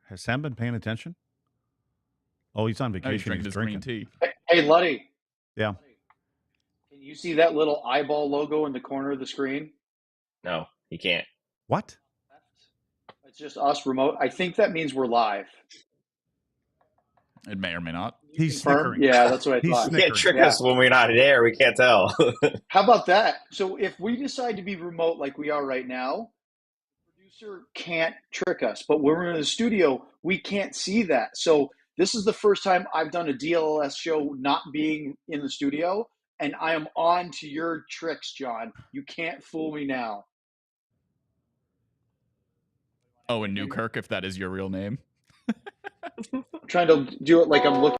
Has Sam been paying attention? Oh, he's on vacation. He's drinking green tea. Hey, Luddy. Yeah. Can you see that little eyeball logo in the corner of the screen? No, you can't. What? It's just us remote. I think that means we're live. It may or may not. He's Confirm? snickering. Yeah, that's what I thought. You can't trick us when we're not there. We can't tell. How about that? So if we decide to be remote like we are right now, the producer can't trick us. But when we're in the studio, we can't see that. So this is the first time I've done a DLS show not being in the studio, and I am on to your tricks, John. You can't fool me now. Oh, and Newkirk, if that is your real name. I'm trying to do it like I'm looking.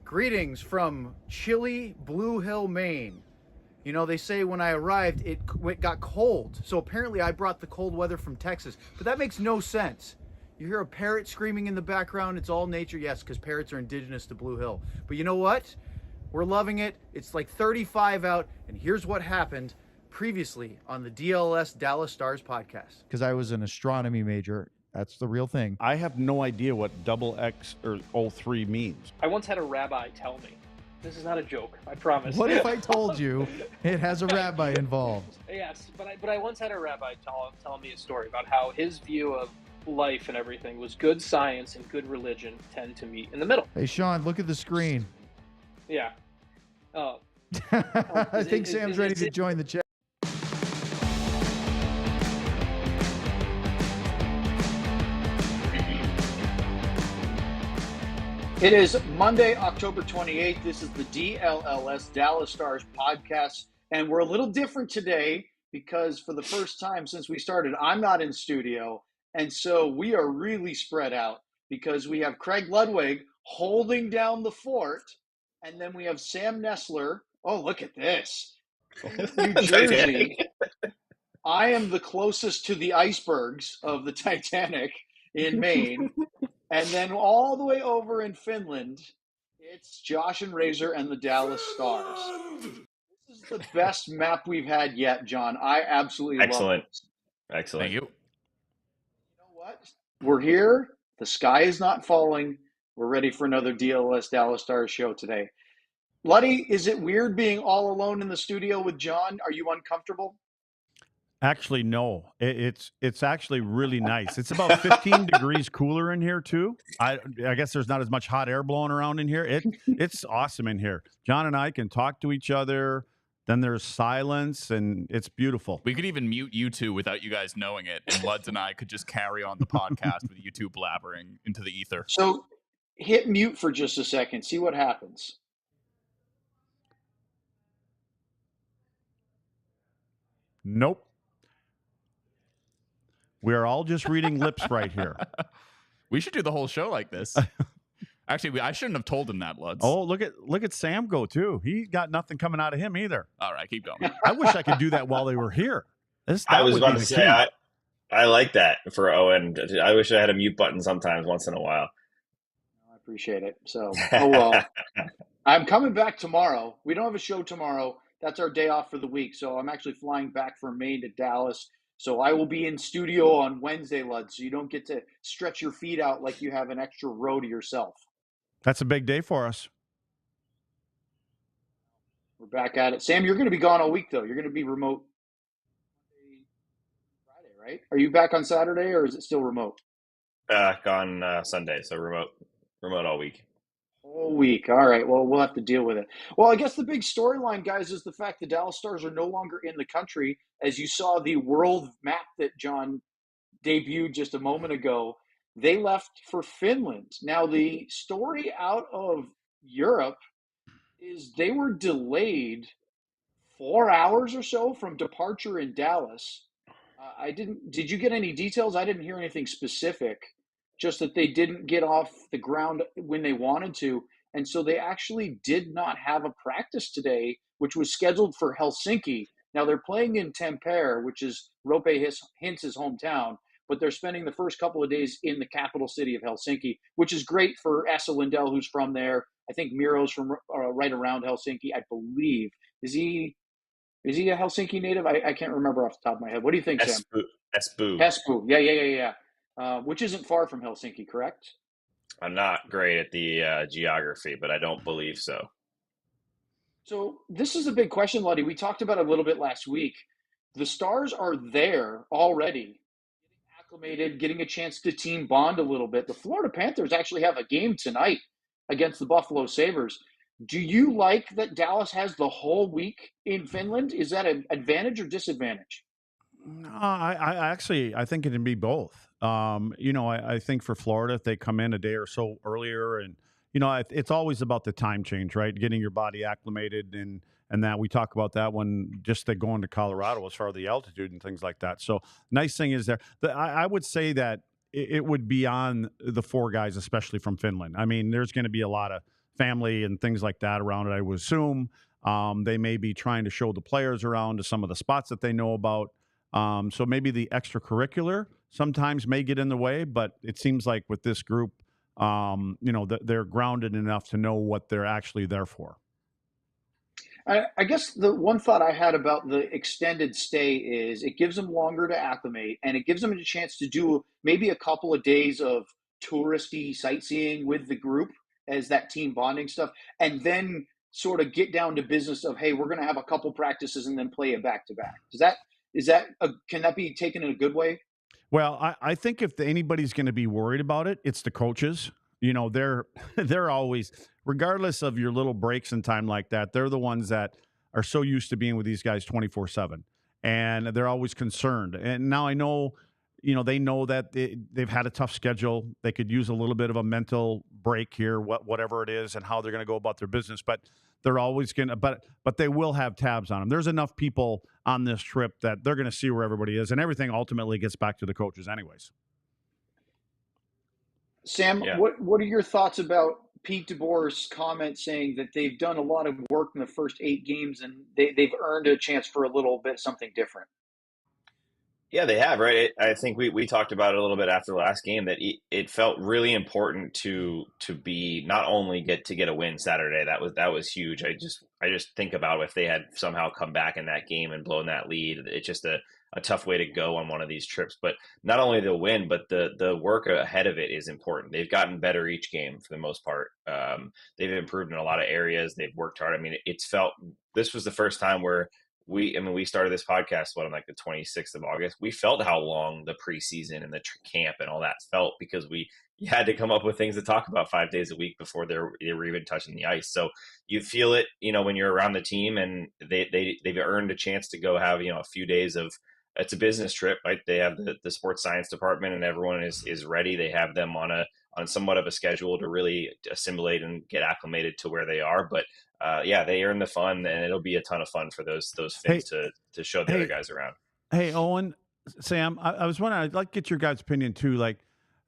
Greetings from chilly Blue Hill, Maine. You know, they say when I arrived, it got cold. So apparently I brought the cold weather from Texas. But that makes no sense. You hear a parrot screaming in the background. It's all nature. Yes, because parrots are indigenous to Blue Hill. But you know what? We're loving it. It's like 35 out. And here's what happened previously on the DLS Dallas Stars podcast. Because I was an astronomy major. That's the real thing. I have no idea what double X or O3 means. I once had a rabbi tell me. This is not a joke, I promise. What if I told you it has a rabbi involved? Yes, but I once had a rabbi tell me a story about how his view of life and everything was good science and good religion tend to meet in the middle. Hey, Sean, look at the screen. Yeah. I think Sam's ready to join the chat. It is Monday, October 28th. This is the DLLS Dallas Stars podcast, and we're a little different today because for the first time since we started, I'm not in studio, and so we are really spread out because we have Craig Ludwig holding down the fort, and then we have Sam Nessler. Oh, look at this. New Jersey. I am the closest to the icebergs of the Titanic in Maine. And then all the way over in Finland, it's Josh and Razor and the Dallas Stars. This is the best map we've had yet, John. I absolutely love it. Excellent. Thank you. You know what? We're here. The sky is not falling. We're ready for another DLS Dallas Stars show today. Luddy, is it weird being all alone in the studio with John? Are you uncomfortable? Actually, no. It's actually really nice. It's about 15 degrees cooler in here too. I guess there's not as much hot air blowing around in here. It's awesome in here. John and I can talk to each other. Then there's silence, and it's beautiful. We could even mute you two without you guys knowing it, and Luds and I could just carry on the podcast with you two blabbering into the ether. So hit mute for just a second. See what happens. Nope. We are all just reading lips right here. We should do the whole show like this. Actually, I shouldn't have told him that, Luds. Oh, look at Sam go too. He got nothing coming out of him either. All right, keep going. I wish I could do that while they were here. I was about to say, I like that for Owen. I wish I had a mute button sometimes, once in a while. I appreciate it. So, oh well. I'm coming back tomorrow. We don't have a show tomorrow. That's our day off for the week. So I'm actually flying back from Maine to Dallas. So I will be in studio on Wednesday, Lud, so you don't get to stretch your feet out like you have an extra row to yourself. That's a big day for us. We're back at it. Sam, you're going to be gone all week, though. You're going to be remote Friday, right? Are you back on Saturday, or is it still remote? Back on Sunday, so remote all week. Whole week. All right. Well, we'll have to deal with it. Well, I guess the big storyline, guys, is the fact the Dallas Stars are no longer in the country. As you saw the world map that John debuted just a moment ago, they left for Finland. Now, the story out of Europe is they were delayed 4 hours or so from departure in Dallas. Did you get any details? I didn't hear anything specific, just that they didn't get off the ground when they wanted to. And so they actually did not have a practice today, which was scheduled for Helsinki. Now they're playing in Tampere, which is Roope Hintz's hometown, but they're spending the first couple of days in the capital city of Helsinki, which is great for Esa Lindell, who's from there. I think Miro's from right around Helsinki, I believe. Is he a Helsinki native? I can't remember off the top of my head. What do you think, Sam? Espoo. Espoo. Yeah. Which isn't far from Helsinki, correct? I'm not great at the geography, but I don't believe so. So this is a big question, Luddy. We talked about it a little bit last week. The Stars are there already, getting acclimated, getting a chance to team bond a little bit. The Florida Panthers actually have a game tonight against the Buffalo Sabres. Do you like that Dallas has the whole week in Finland? Is that an advantage or disadvantage? No, I think it can be both. I think for Florida, if they come in a day or so earlier, and it's always about the time change, right? Getting your body acclimated, and that we talk about that when just going to Colorado as far as the altitude and things like that. So nice thing is I would say that it would be on the 4 guys, especially from Finland. I mean, there's going to be a lot of family and things like that around it, I would assume. They may be trying to show the players around to some of the spots that they know about. So maybe the extracurricular sometimes may get in the way, but it seems like with this group, they're grounded enough to know what they're actually there for. I guess the one thought I had about the extended stay is it gives them longer to acclimate, and it gives them a chance to do maybe a couple of days of touristy sightseeing with the group as that team bonding stuff, and then sort of get down to business of, hey, we're going to have a couple practices and then play it back to back. Can that be taken in a good way? Well, I think if anybody's going to be worried about it, it's the coaches. They're always, regardless of your little breaks in time like that, they're the ones that are so used to being with these guys 24/7, and they're always concerned. And now I know, they know that they've had a tough schedule. They could use a little bit of a mental break here, whatever it is, and how they're going to go about their business. But they're always going to, but they will have tabs on them. There's enough people on this trip that they're going to see where everybody is, and everything ultimately gets back to the coaches anyways. Sam, Yeah. what are your thoughts about Pete DeBoer's comment saying that they've done a lot of work in the first 8 games and they've earned a chance for a little bit something different? Yeah, they have, right? I think we talked about it a little bit after the last game that it felt really important to be not only get a win Saturday. That was huge. I just think about if they had somehow come back in that game and blown that lead. It's just a tough way to go on one of these trips. But not only the win, but the work ahead of it is important. They've gotten better each game for the most part. They've improved in a lot of areas. They've worked hard. I mean, this was the first time where we started this podcast on like the 26th of August. We felt how long the preseason and the camp and all that felt because you had to come up with things to talk about 5 days a week before they were even touching the ice. So you feel it, when you're around the team, and they've earned a chance to go have, a few days of, it's a business trip, right? They have the sports science department and everyone is ready. They have them on somewhat of a schedule to really assimilate and get acclimated to where they are. But they earn the fun, and it'll be a ton of fun for those Finns to show the other guys around. Hey, Owen, Sam, I was wondering, I'd like to get your guys' opinion too. Like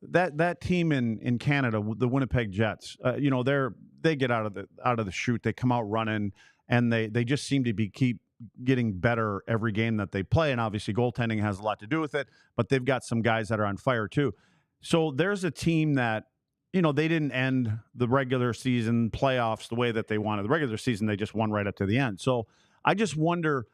that team in Canada, the Winnipeg Jets, they get out of the chute. They come out running, and they just seem to keep getting better every game that they play. And obviously goaltending has a lot to do with it, but they've got some guys that are on fire too. So there's a team that, they didn't end the regular season playoffs the way that they wanted. The regular season, they just won right up to the end. So I just wonder,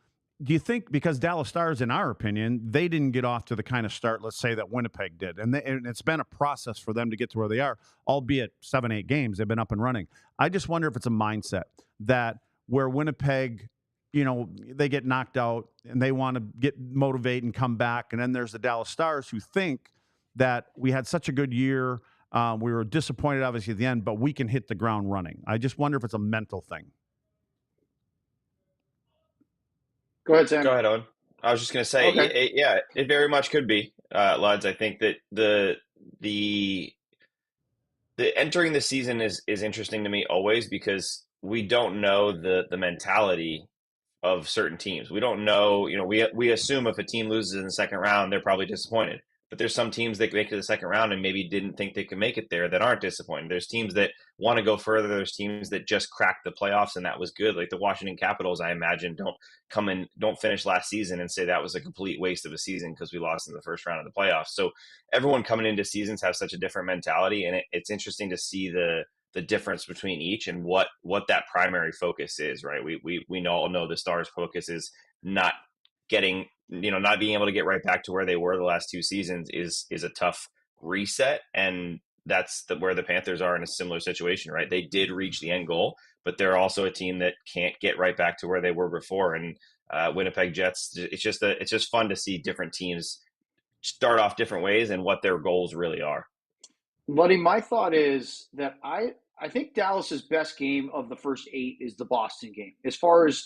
do you think, because Dallas Stars, in our opinion, they didn't get off to the kind of start, let's say, that Winnipeg did. And it's been a process for them to get to where they are, albeit 7-8 games, they've been up and running. I just wonder if it's a mindset that where Winnipeg, they get knocked out and they want to get motivated and come back. And then there's the Dallas Stars who think that we had such a good year. We were disappointed, obviously, at the end, but we can hit the ground running. I just wonder if it's a mental thing. Go ahead, Sam. Go ahead, Owen. I was just going to say, Okay. it very much could be, Luds. I think that the entering the season is interesting to me always because we don't know the mentality of certain teams. We don't know, we assume if a team loses in the second round, they're probably disappointed. But there's some teams that make it to the second round and maybe didn't think they could make it there that aren't disappointed. There's teams that want to go further. There's teams that just cracked the playoffs and that was good. Like the Washington Capitals, I imagine, don't finish last season and say that was a complete waste of a season because we lost in the first round of the playoffs. So everyone coming into seasons have such a different mentality, and it's interesting to see the difference between each and what that primary focus is, right? We all know the Stars' focus is not getting, not being able to get right back to where they were the last two seasons is a tough reset. And that's where the Panthers are in a similar situation, right? They did reach the end goal, but they're also a team that can't get right back to where they were before. And Winnipeg Jets, it's just fun to see different teams start off different ways and what their goals really are. Buddy, my thought is that I think Dallas's best game of the first 8 is the Boston game, as far as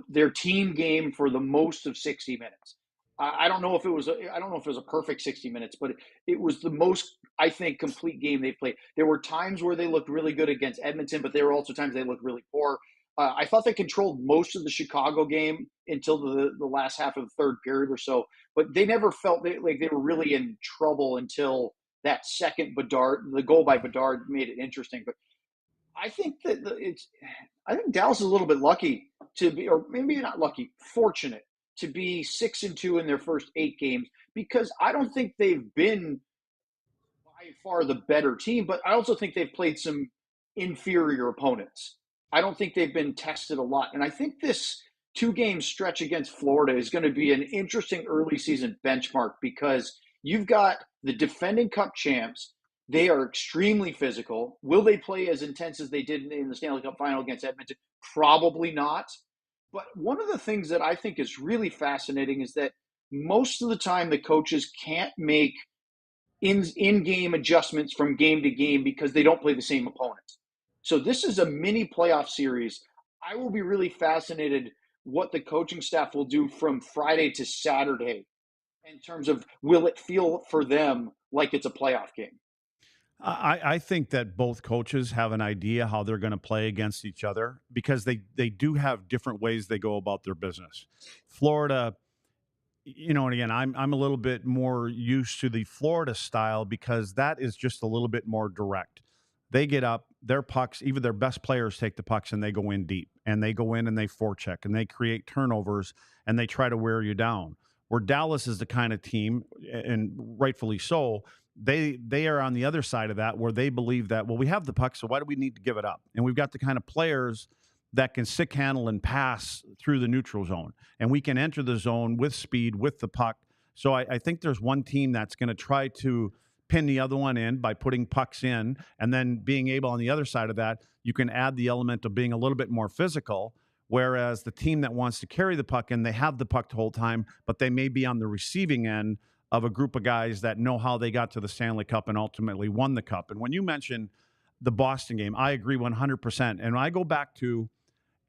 their team game for the most of 60 minutes. I don't know if it was a perfect 60 minutes, but it was the most, I think, complete game they've played. There were times where they looked really good against Edmonton, but there were also times they looked really poor. I thought they controlled most of the Chicago game until the last half of the third period or so, but they never felt like they were really in trouble until that second the goal by Bedard made it interesting. But I think that I think Dallas is a little bit lucky to be, or maybe not lucky, fortunate to be 6-2 in their first 8 games, because I don't think they've been by far the better team, but I also think they've played some inferior opponents. I don't think they've been tested a lot. And I think this 2-game stretch against Florida is going to be an interesting early season benchmark, because you've got the defending Cup champs. They are extremely physical. Will they play as intense as they did in the Stanley Cup final against Edmonton? Probably not. But one of the things that I think is really fascinating is that most of the time the coaches can't make in-game adjustments from game to game because they don't play the same opponents. So this is a mini playoff series. I will be really fascinated what the coaching staff will do from Friday to Saturday in terms of, will it feel for them like it's a playoff game? I think that both coaches have an idea how they're going to play against each other, because they do have different ways they go about their business. Florida, and again, I'm a little bit more used to the Florida style because that is just a little bit more direct. They get up, their pucks, even their best players take the pucks and they go in deep, and they go in and they forecheck and they create turnovers and they try to wear you down. Where Dallas is the kind of team, and rightfully so, they are on the other side of that, where they believe that, well, we have the puck, so why do we need to give it up? And we've got the kind of players that can stick handle and pass through the neutral zone, and we can enter the zone with speed, with the puck. So I think there's one team that's going to try to pin the other one in by putting pucks in, and then being able on the other side of that, you can add the element of being a little bit more physical. Whereas the team that wants to carry the puck in, they have the puck the whole time, but they may be on the receiving end of a group of guys that know how they got to the Stanley Cup and ultimately won the Cup. And when you mention the Boston game, I agree 100%. And when I go back to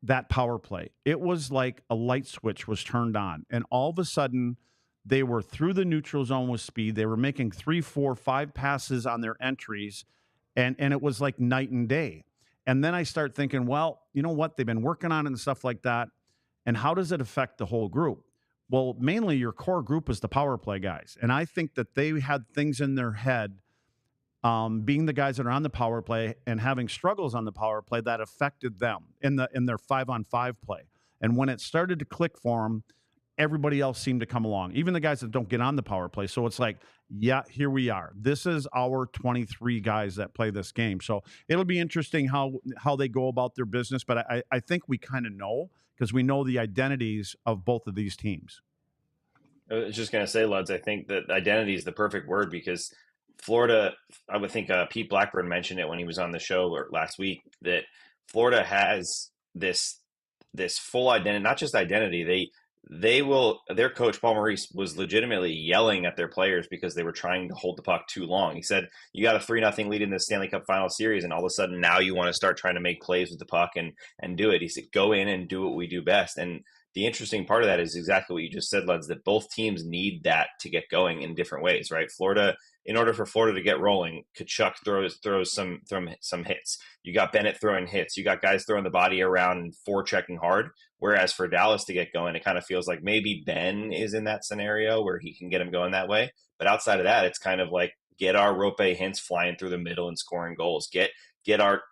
that power play, it was like a light switch was turned on. And all of a sudden, they were through the neutral zone with speed. They were making 3, 4, 5 passes on their entries, and it was like night and day. And then I start thinking, well, you know what? They've been working on it and stuff like that. And how does it affect the whole group? Well, mainly your core group is the power play guys. And I think that they had things in their head, being the guys that are on the power play and having struggles on the power play, that affected them in their 5-on-5 play. And when it started to click for them, everybody else seemed to come along, even the guys that don't get on the power play. So it's like, yeah, here we are. This is our 23 guys that play this game. So it'll be interesting how they go about their business. But I think we kind of know, because we know the identities of both of these teams. I was just going to say, Luds, I think that identity is the perfect word, because Florida, I would think Pete Blackburn mentioned it when he was on the show last week, that Florida has this full identity, not just identity. Their coach, Paul Maurice, was legitimately yelling at their players because they were trying to hold the puck too long. He said, you got a 3-0 lead in the Stanley Cup final series, and all of a sudden now you want to start trying to make plays with the puck and do it. He said, go in and do what we do best. And the interesting part of that is exactly what you just said, Luds, that both teams need that to get going in different ways, right? Florida, in order for Florida to get rolling, Tkachuk throws some hits. You got Bennett throwing hits. You got guys throwing the body around and forechecking hard. Whereas for Dallas to get going, it kind of feels like maybe Ben is in that scenario where he can get him going that way. But outside of that, it's kind of like get our Roope Hintz flying through the middle and scoring goals. Get our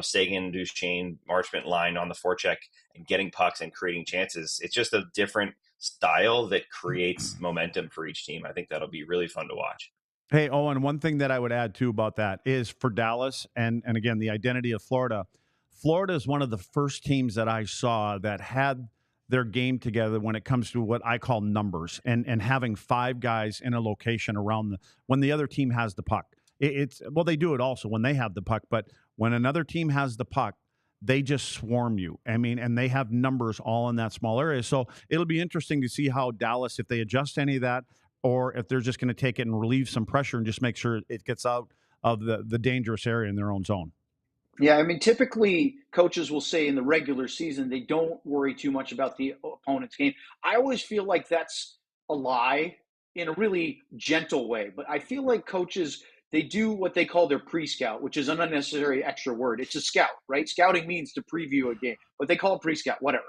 Seguin, Duchene, Marchment line on the forecheck and getting pucks and creating chances. It's just a different style that creates momentum for each team. I think that'll be really fun to watch. Hey, Owen, one thing that I would add, too, about that is for Dallas, and again, the identity of Florida. Florida is one of the first teams that I saw that had their game together when it comes to what I call numbers and having 5 guys in a location around when the other team has the puck. Well, they do it also when they have the puck, but when another team has the puck, they just swarm you. I mean, and they have numbers all in that small area. So it'll be interesting to see how Dallas, if they adjust any of that, or if they're just going to take it and relieve some pressure and just make sure it gets out of the dangerous area in their own zone. Yeah, I mean, typically coaches will say in the regular season they don't worry too much about the opponent's game. I always feel like that's a lie in a really gentle way, but I feel like coaches, they do what they call their pre-scout, which is an unnecessary extra word. It's a scout, right? Scouting means to preview a game, but they call it pre-scout, whatever.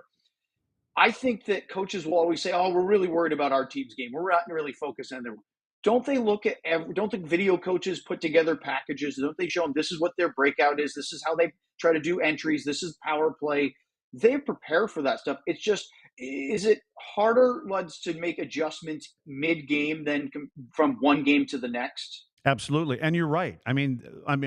I think that coaches will always say, oh, we're really worried about our team's game. We're not really focused on their. Don't they look at don't think video coaches put together packages? Don't they show them this is what their breakout is? This is how they try to do entries. This is power play. They prepare for that stuff. It's just, is it harder, Luds, to make adjustments mid-game than from one game to the next? Absolutely. And you're right. I mean,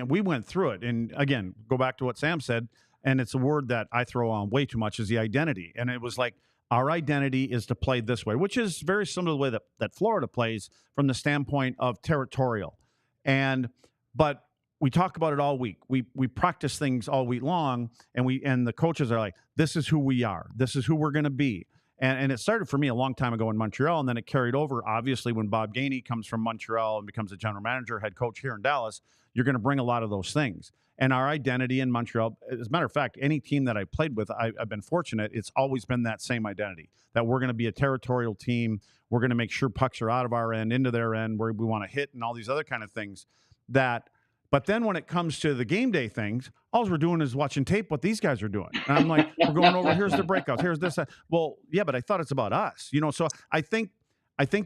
we went through it. And again, go back to what Sam said, and it's a word that I throw on way too much, is the identity. And it was like, our identity is to play this way, which is very similar to the way that Florida plays from the standpoint of territorial. But we talk about it all week. We practice things all week long, and the coaches are like, this is who we are. This is who we're going to be. And it started for me a long time ago in Montreal, and then it carried over. Obviously, when Bob Gainey comes from Montreal and becomes a general manager, head coach here in Dallas, you're going to bring a lot of those things. And our identity in Montreal, as a matter of fact, any team that I played with, I've been fortunate. It's always been that same identity, that we're going to be a territorial team. We're going to make sure pucks are out of our end, into their end, where we want to hit and all these other kind of things. But then when it comes to the game day things, all we're doing is watching tape what these guys are doing. And I'm like, we're going over, here's the breakouts, here's this. Well, yeah, but I thought it's about us. So I think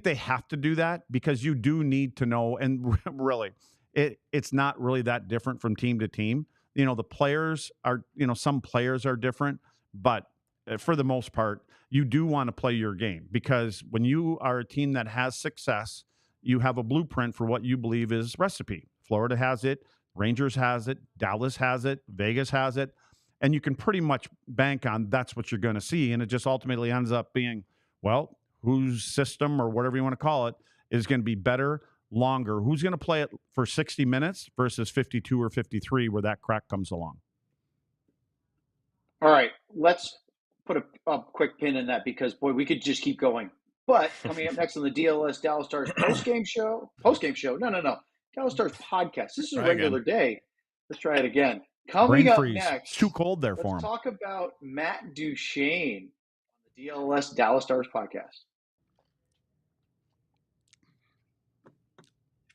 they have to do that because you do need to know, and really, it's not really that different from team to team. The players are, some players are different, but for the most part, you do want to play your game because when you are a team that has success, you have a blueprint for what you believe is recipe. Florida has it, Rangers has it, Dallas has it, Vegas has it, and you can pretty much bank on that's what you're going to see. And it just ultimately ends up being, well, whose system or whatever you want to call it is going to be better, longer. Who's going to play it for 60 minutes versus 52 or 53 where that crack comes along? All right, let's put a quick pin in that because, boy, we could just keep going. But coming up next on the DLS Dallas Stars post-game show. No. Dallas Stars podcast. This is a regular day. Let's try it again. Coming up next. It's too cold there for him. Let's talk about Matt Duchene on the DLS Dallas Stars podcast.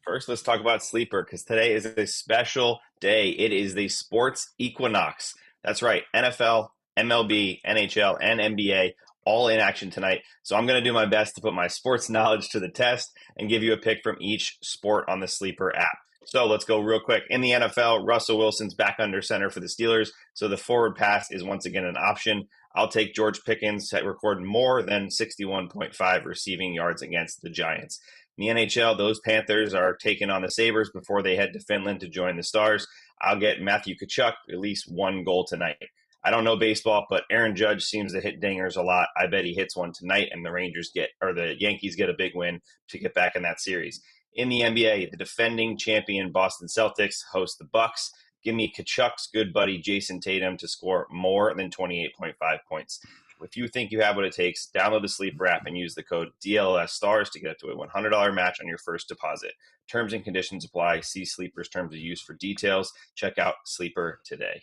First, let's talk about Sleeper because today is a special day. It is the sports equinox. That's right. NFL, MLB, NHL, and NBA all in action tonight. So I'm going to do my best to put my sports knowledge to the test and give you a pick from each sport on the Sleeper app. So let's go real quick. In the NFL, Russell Wilson's back under center for the Steelers, so the forward pass is once again an option. I'll take George Pickens to record more than 61.5 receiving yards against the Giants. In the NHL, those Panthers are taking on the Sabres before they head to Finland to join the Stars. I'll get Matthew Tkachuk at least one goal tonight. I don't know baseball, but Aaron Judge seems to hit dingers a lot. I bet he hits one tonight, and the Yankees get a big win to get back in that series. In the NBA, the defending champion Boston Celtics host the Bucks. Give me Tkachuk's good buddy Jason Tatum to score more than 28.5 points. If you think you have what it takes, download the Sleeper app and use the code DLS Stars to get up to a $100 match on your first deposit. Terms and conditions apply. See Sleeper's terms of use for details. Check out Sleeper today.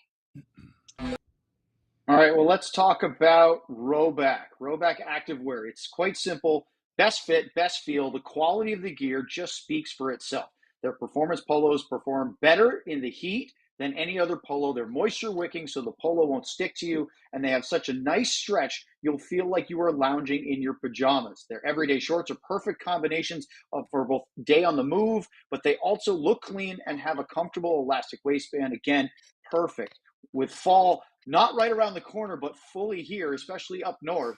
All right, well, let's talk about Rhoback Activewear. It's quite simple. Best fit, best feel. The quality of the gear just speaks for itself. Their performance polos perform better in the heat than any other polo. They're moisture wicking, so the polo won't stick to you, and they have such a nice stretch, you'll feel like you are lounging in your pajamas. Their everyday shorts are perfect combinations for both day on the move, but they also look clean and have a comfortable elastic waistband. Again, perfect. With fall not right around the corner, but fully here, especially up north,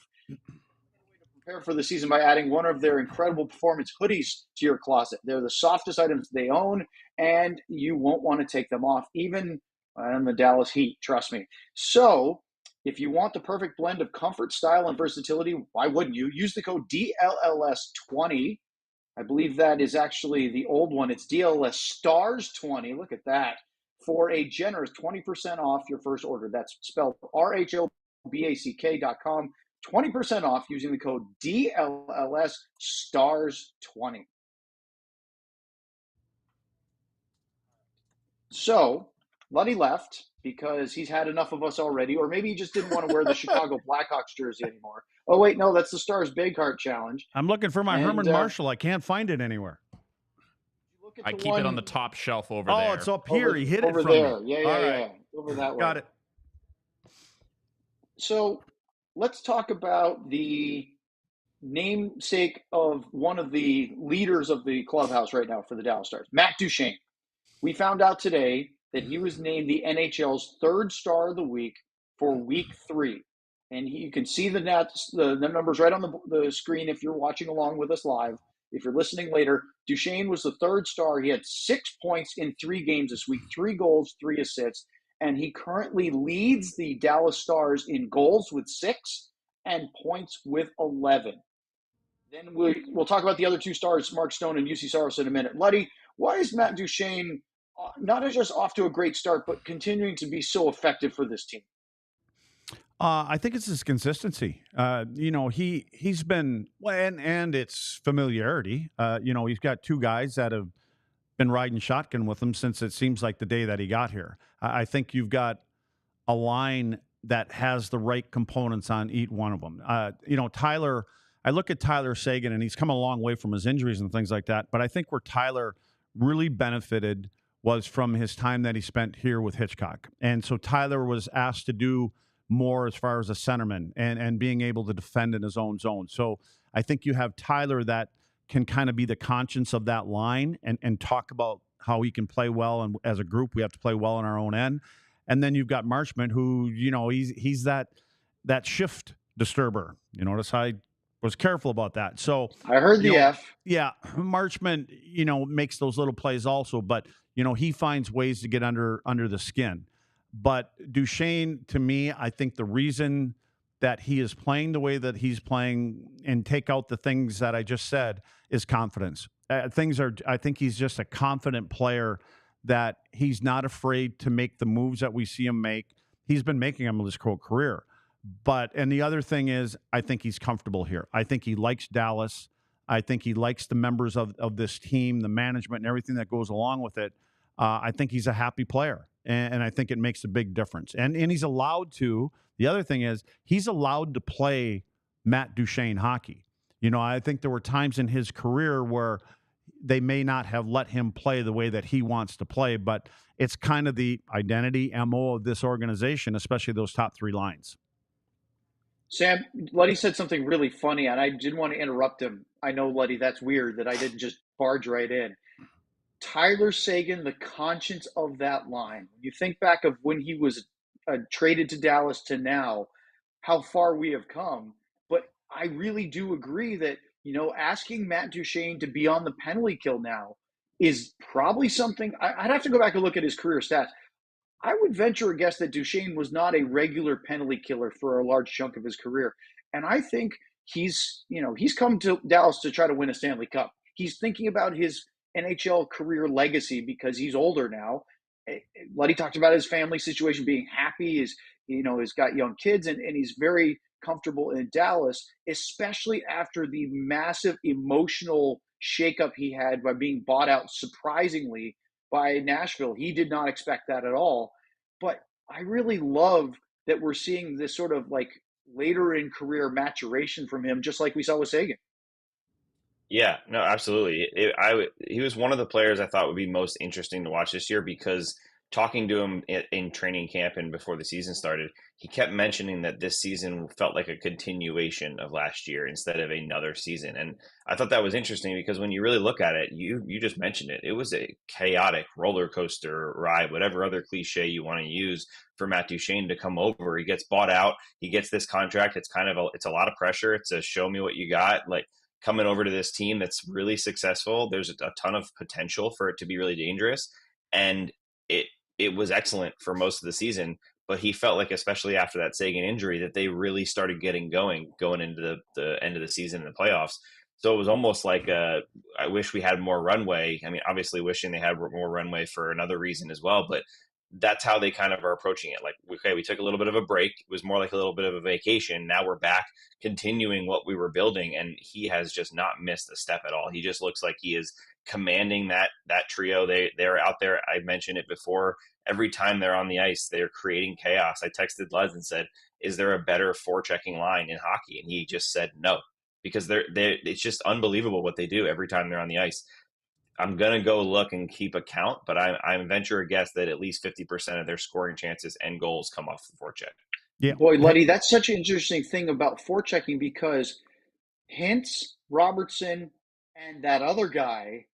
prepare for the season by adding one of their incredible performance hoodies to your closet. They're the softest items they own, and you won't want to take them off, even in the Dallas heat, trust me. So if you want the perfect blend of comfort, style, and versatility, why wouldn't you? Use the code DLLS20. I believe that is actually the old one. It's DLS Stars 20. Look at that. For a generous 20% off your first order. That's spelled RHLBACK.com. 20% off using the code DLLS Stars 20. So, Luddy left because he's had enough of us already, or maybe he just didn't want to wear the Chicago Blackhawks jersey anymore. Oh, wait, no, that's the Stars Big Heart Challenge. I'm looking for my Herman Marshall. I can't find it anywhere. I keep it on the top shelf over there. Oh, it's up here. He hid it from there. me. Yeah. Over that way. Got it. So let's talk about the namesake of one of the leaders of the clubhouse right now for the Dallas Stars, Matt Duchene. We found out today that he was named the NHL's third star of the week for week 3. And you can see the numbers right on the screen if you're watching along with us live. If you're listening later, Duchene was the third star. He had 6 points in 3 games this week, 3 goals, 3 assists. And he currently leads the Dallas Stars in goals with 6 and points with 11. Then we'll talk about the other 2 stars, Mark Stone and UC Saros, in a minute. Luddy, why is Matt Duchene not just off to a great start, but continuing to be so effective for this team? I think it's his consistency. He's been, and it's familiarity. He's got 2 guys that have been riding shotgun with him since it seems like the day that he got here. I think you've got a line that has the right components on each one of them. Tyler, I look at Tyler Seguin, and he's come a long way from his injuries and things like that. But I think where Tyler really benefited was from his time that he spent here with Hitchcock. And so Tyler was asked to do more as far as a centerman and being able to defend in his own zone. So I think you have Tyler that can kind of be the conscience of that line and talk about how he can play well. And as a group, we have to play well on our own end. And then you've got Marchment, who, he's that shift disturber. Notice how I was careful about that. So I heard the F. Yeah, Marchment, makes those little plays also, but he finds ways to get under the skin. But Duchene, to me, I think the reason that he is playing the way that he's playing and take out the things that I just said is confidence. I think he's just a confident player that he's not afraid to make the moves that we see him make. He's been making them his whole career. And the other thing is, I think he's comfortable here. I think he likes Dallas. I think he likes the members of this team, the management, and everything that goes along with it. I think he's a happy player, and I think it makes a big difference. And he's allowed to. The other thing is, he's allowed to play Matt Duchene hockey. I think there were times in his career where they may not have let him play the way that he wants to play, but it's kind of the identity, MO of this organization, especially those top 3 lines. Sam, Luddy said something really funny, and I didn't want to interrupt him. I know, Luddy, that's weird that I didn't just barge right in. Tyler Seguin, the conscience of that line. When you think back of when he was traded to Dallas to now, how far we have come. But I really do agree that, asking Matt Duchene to be on the penalty kill now is probably something – I'd have to go back and look at his career stats. I would venture a guess that Duchene was not a regular penalty killer for a large chunk of his career. And I think he's come to Dallas to try to win a Stanley Cup. He's thinking about his NHL career legacy because he's older now. Luddy talked about his family situation, being happy. He's got young kids, and he's very comfortable in Dallas, especially after the massive emotional shakeup he had by being bought out surprisingly by Nashville. He did not expect that at all. But I really love that we're seeing this sort of like later in career maturation from him, just like we saw with Seguin. Yeah, no, absolutely. He was one of the players I thought would be most interesting to watch this year because talking to him in training camp and before the season started, he kept mentioning that this season felt like a continuation of last year instead of another season. And I thought that was interesting because when you really look at it, you just mentioned it. It was a chaotic roller coaster ride, whatever other cliche you want to use for Matt Duchene to come over. He gets bought out. He gets this contract. It's it's a lot of pressure. It's a show me what you got. Like, coming over to this team that's really successful. There's a ton of potential for it to be really dangerous. And it was excellent for most of the season, but he felt like, especially after that Seguin injury, that they really started getting going into the end of the season and the playoffs. So it was almost like I wish we had more runway. I mean, obviously wishing they had more runway for another reason as well, but that's how they kind of are approaching it. Like, okay, we took a little bit of a break. It was more like a little bit of a vacation. Now we're back continuing what we were building. And he has just not missed a step at all. He just looks like he is commanding that trio. They're out there. I mentioned it before. Every time they're on the ice, they're creating chaos. I texted Luz and said, is there a better forechecking line in hockey? And he just said no, because it's just unbelievable what they do every time they're on the ice. I'm going to go look and keep a count, but I venture a guess that at least 50% of their scoring chances and goals come off the forecheck. Yeah. Boy, Luddy, that's such an interesting thing about forechecking because Hintz, Robertson, and that other guy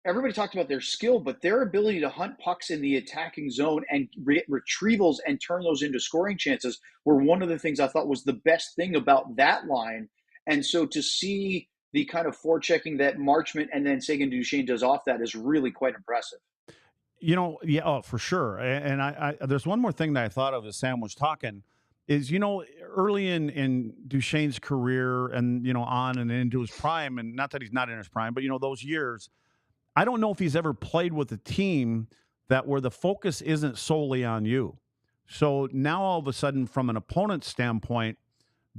everybody talked about their skill, but their ability to hunt pucks in the attacking zone and retrievals and turn those into scoring chances were one of the things I thought was the best thing about that line. And so to see the kind of forechecking that Marchment and then Seguin Duchene does off that is really quite impressive. Yeah, oh, for sure. And I there's one more thing that I thought of as Sam was talking is, early in Duchene's career and, on and into his prime, and not that he's not in his prime, but, those years, I don't know if he's ever played with a team where the focus isn't solely on you. So now all of a sudden, from an opponent's standpoint,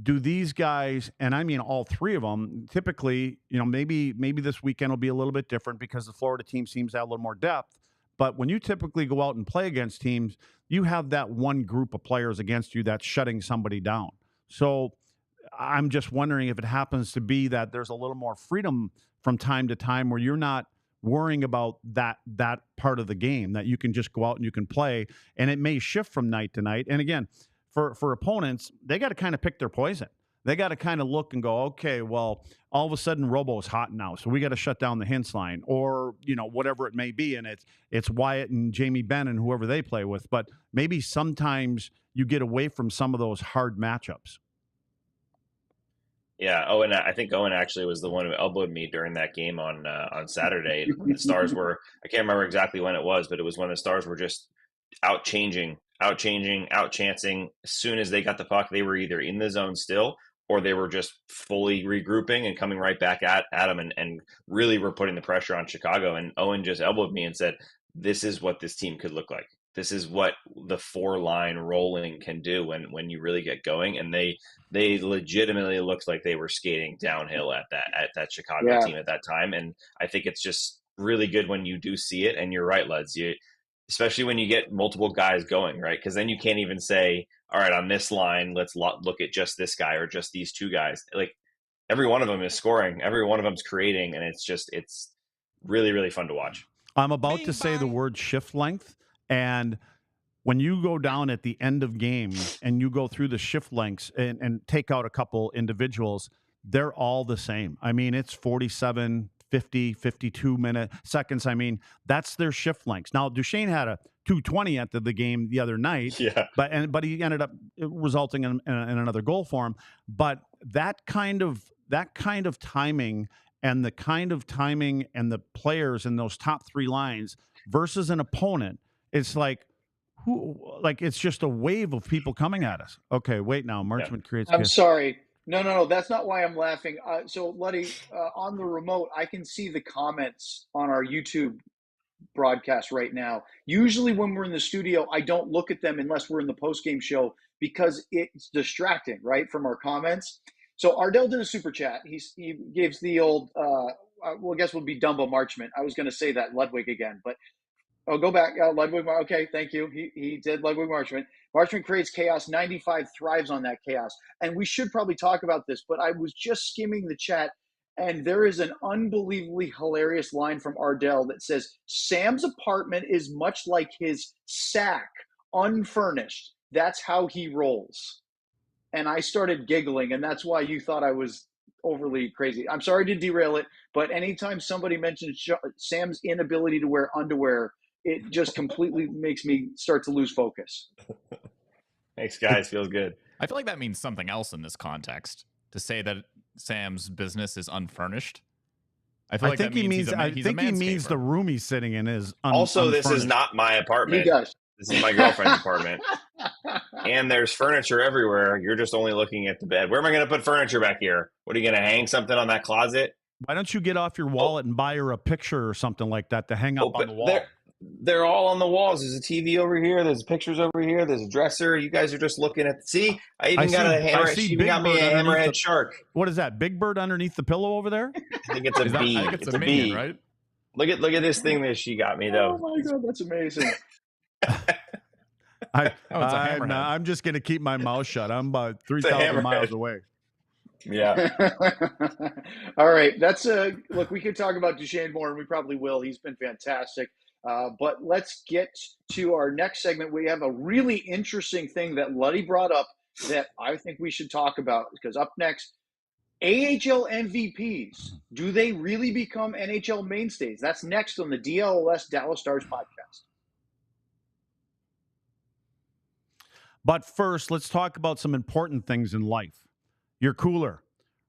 do these guys, and I mean all three of them, typically, maybe this weekend will be a little bit different because the Florida team seems to have a little more depth. But when you typically go out and play against teams, you have that one group of players against you that's shutting somebody down. So I'm just wondering if it happens to be that there's a little more freedom from time to time where you're not worrying about that part of the game, that you can just go out and you can play, and it may shift from night to night. And again, for opponents, they got to kind of pick their poison. They got to kind of look and go, okay, well, all of a sudden Robo's hot now, so we got to shut down the Hintz line, or whatever it may be, and it's Wyatt and jamiebenn and whoever they play with. But maybe sometimes you get away from some of those hard matchups. Yeah, I think Owen actually was the one who elbowed me during that game on Saturday. When the Stars were, I can't remember exactly when it was, but it was when the Stars were just outchancing. As soon as they got the puck, they were either in the zone still, or they were just fully regrouping and coming right back at them and really were putting the pressure on Chicago. And Owen just elbowed me and said, this is what this team could look like. This is what the 4-line rolling can do when you really get going. And they legitimately looked like they were skating downhill at that Chicago team at that time. And I think it's just really good when you do see it. And you're right, Lutz, especially when you get multiple guys going, right? Because then you can't even say, all right, on this line, let's look at just this guy or just these two guys. Like, every one of them is scoring. Every one of them's creating. And it's really, really fun to watch. I'm about to say the word shift length. And when you go down at the end of games and you go through the shift lengths and take out a couple individuals, they're all the same. I mean, it's 47, 50, 52 seconds. I mean, that's their shift lengths. Now, Duchene had a 2:20 at the game the other night, but he ended up resulting in another goal for him. But that kind of timing and the kind of timing and the players in those top three lines versus an opponent, it's like it's just a wave of people coming at us. Okay, wait now. Marchment creates. I'm sorry. No. That's not why I'm laughing. So, Luddy, on the remote, I can see the comments on our YouTube broadcast right now. Usually when we're in the studio, I don't look at them unless we're in the post-game show because it's distracting, right, from our comments. So Ardell did a super chat. He gives the old, I guess would be Dumbo Marchment. I was going to say that Ludwig again, but go back. Ludwig, okay, thank you. He did Ludwig Marchment. Marchment creates chaos. 95 thrives on that chaos. And we should probably talk about this, but I was just skimming the chat, and there is an unbelievably hilarious line from Ardell that says, Sam's apartment is much like his sack, unfurnished. That's how he rolls. And I started giggling, and that's why you thought I was overly crazy. I'm sorry to derail it, but anytime somebody mentions Sam's inability to wear underwear, it just completely makes me start to lose focus. Thanks, guys. Feels good. I feel like that means something else in this context. To say that Sam's business is unfurnished. I feel like think he means. I think he means the room he's sitting in is. Also, this is not my apartment. He does. This is my girlfriend's apartment. And there's furniture everywhere. You're just only looking at the bed. Where am I going to put furniture back here? What are you going to hang something on that closet? Why don't you get off your wallet and buy her a picture or something like that to hang up on the wall? They're all on the walls. There's a TV over here. There's pictures over here. There's a dresser. You guys are just looking at. See, I got a hammerhead. She even got me a hammerhead shark. What is that? Big Bird underneath the pillow over there? I think it's a bee. I think it's a bee, right? Look at this thing that she got me though. Oh my god, that's amazing. I'm just going to keep my mouth shut. I'm about 3,000 miles away. Yeah. All right. That's look, we could talk about Duchene more, and we probably will. He's been fantastic. But let's get to our next segment. We have a really interesting thing that Luddy brought up that I think we should talk about, because up next, AHL MVPs. Do they really become NHL mainstays? That's next on the DLS Dallas Stars podcast. But first, let's talk about some important things in life. Your cooler.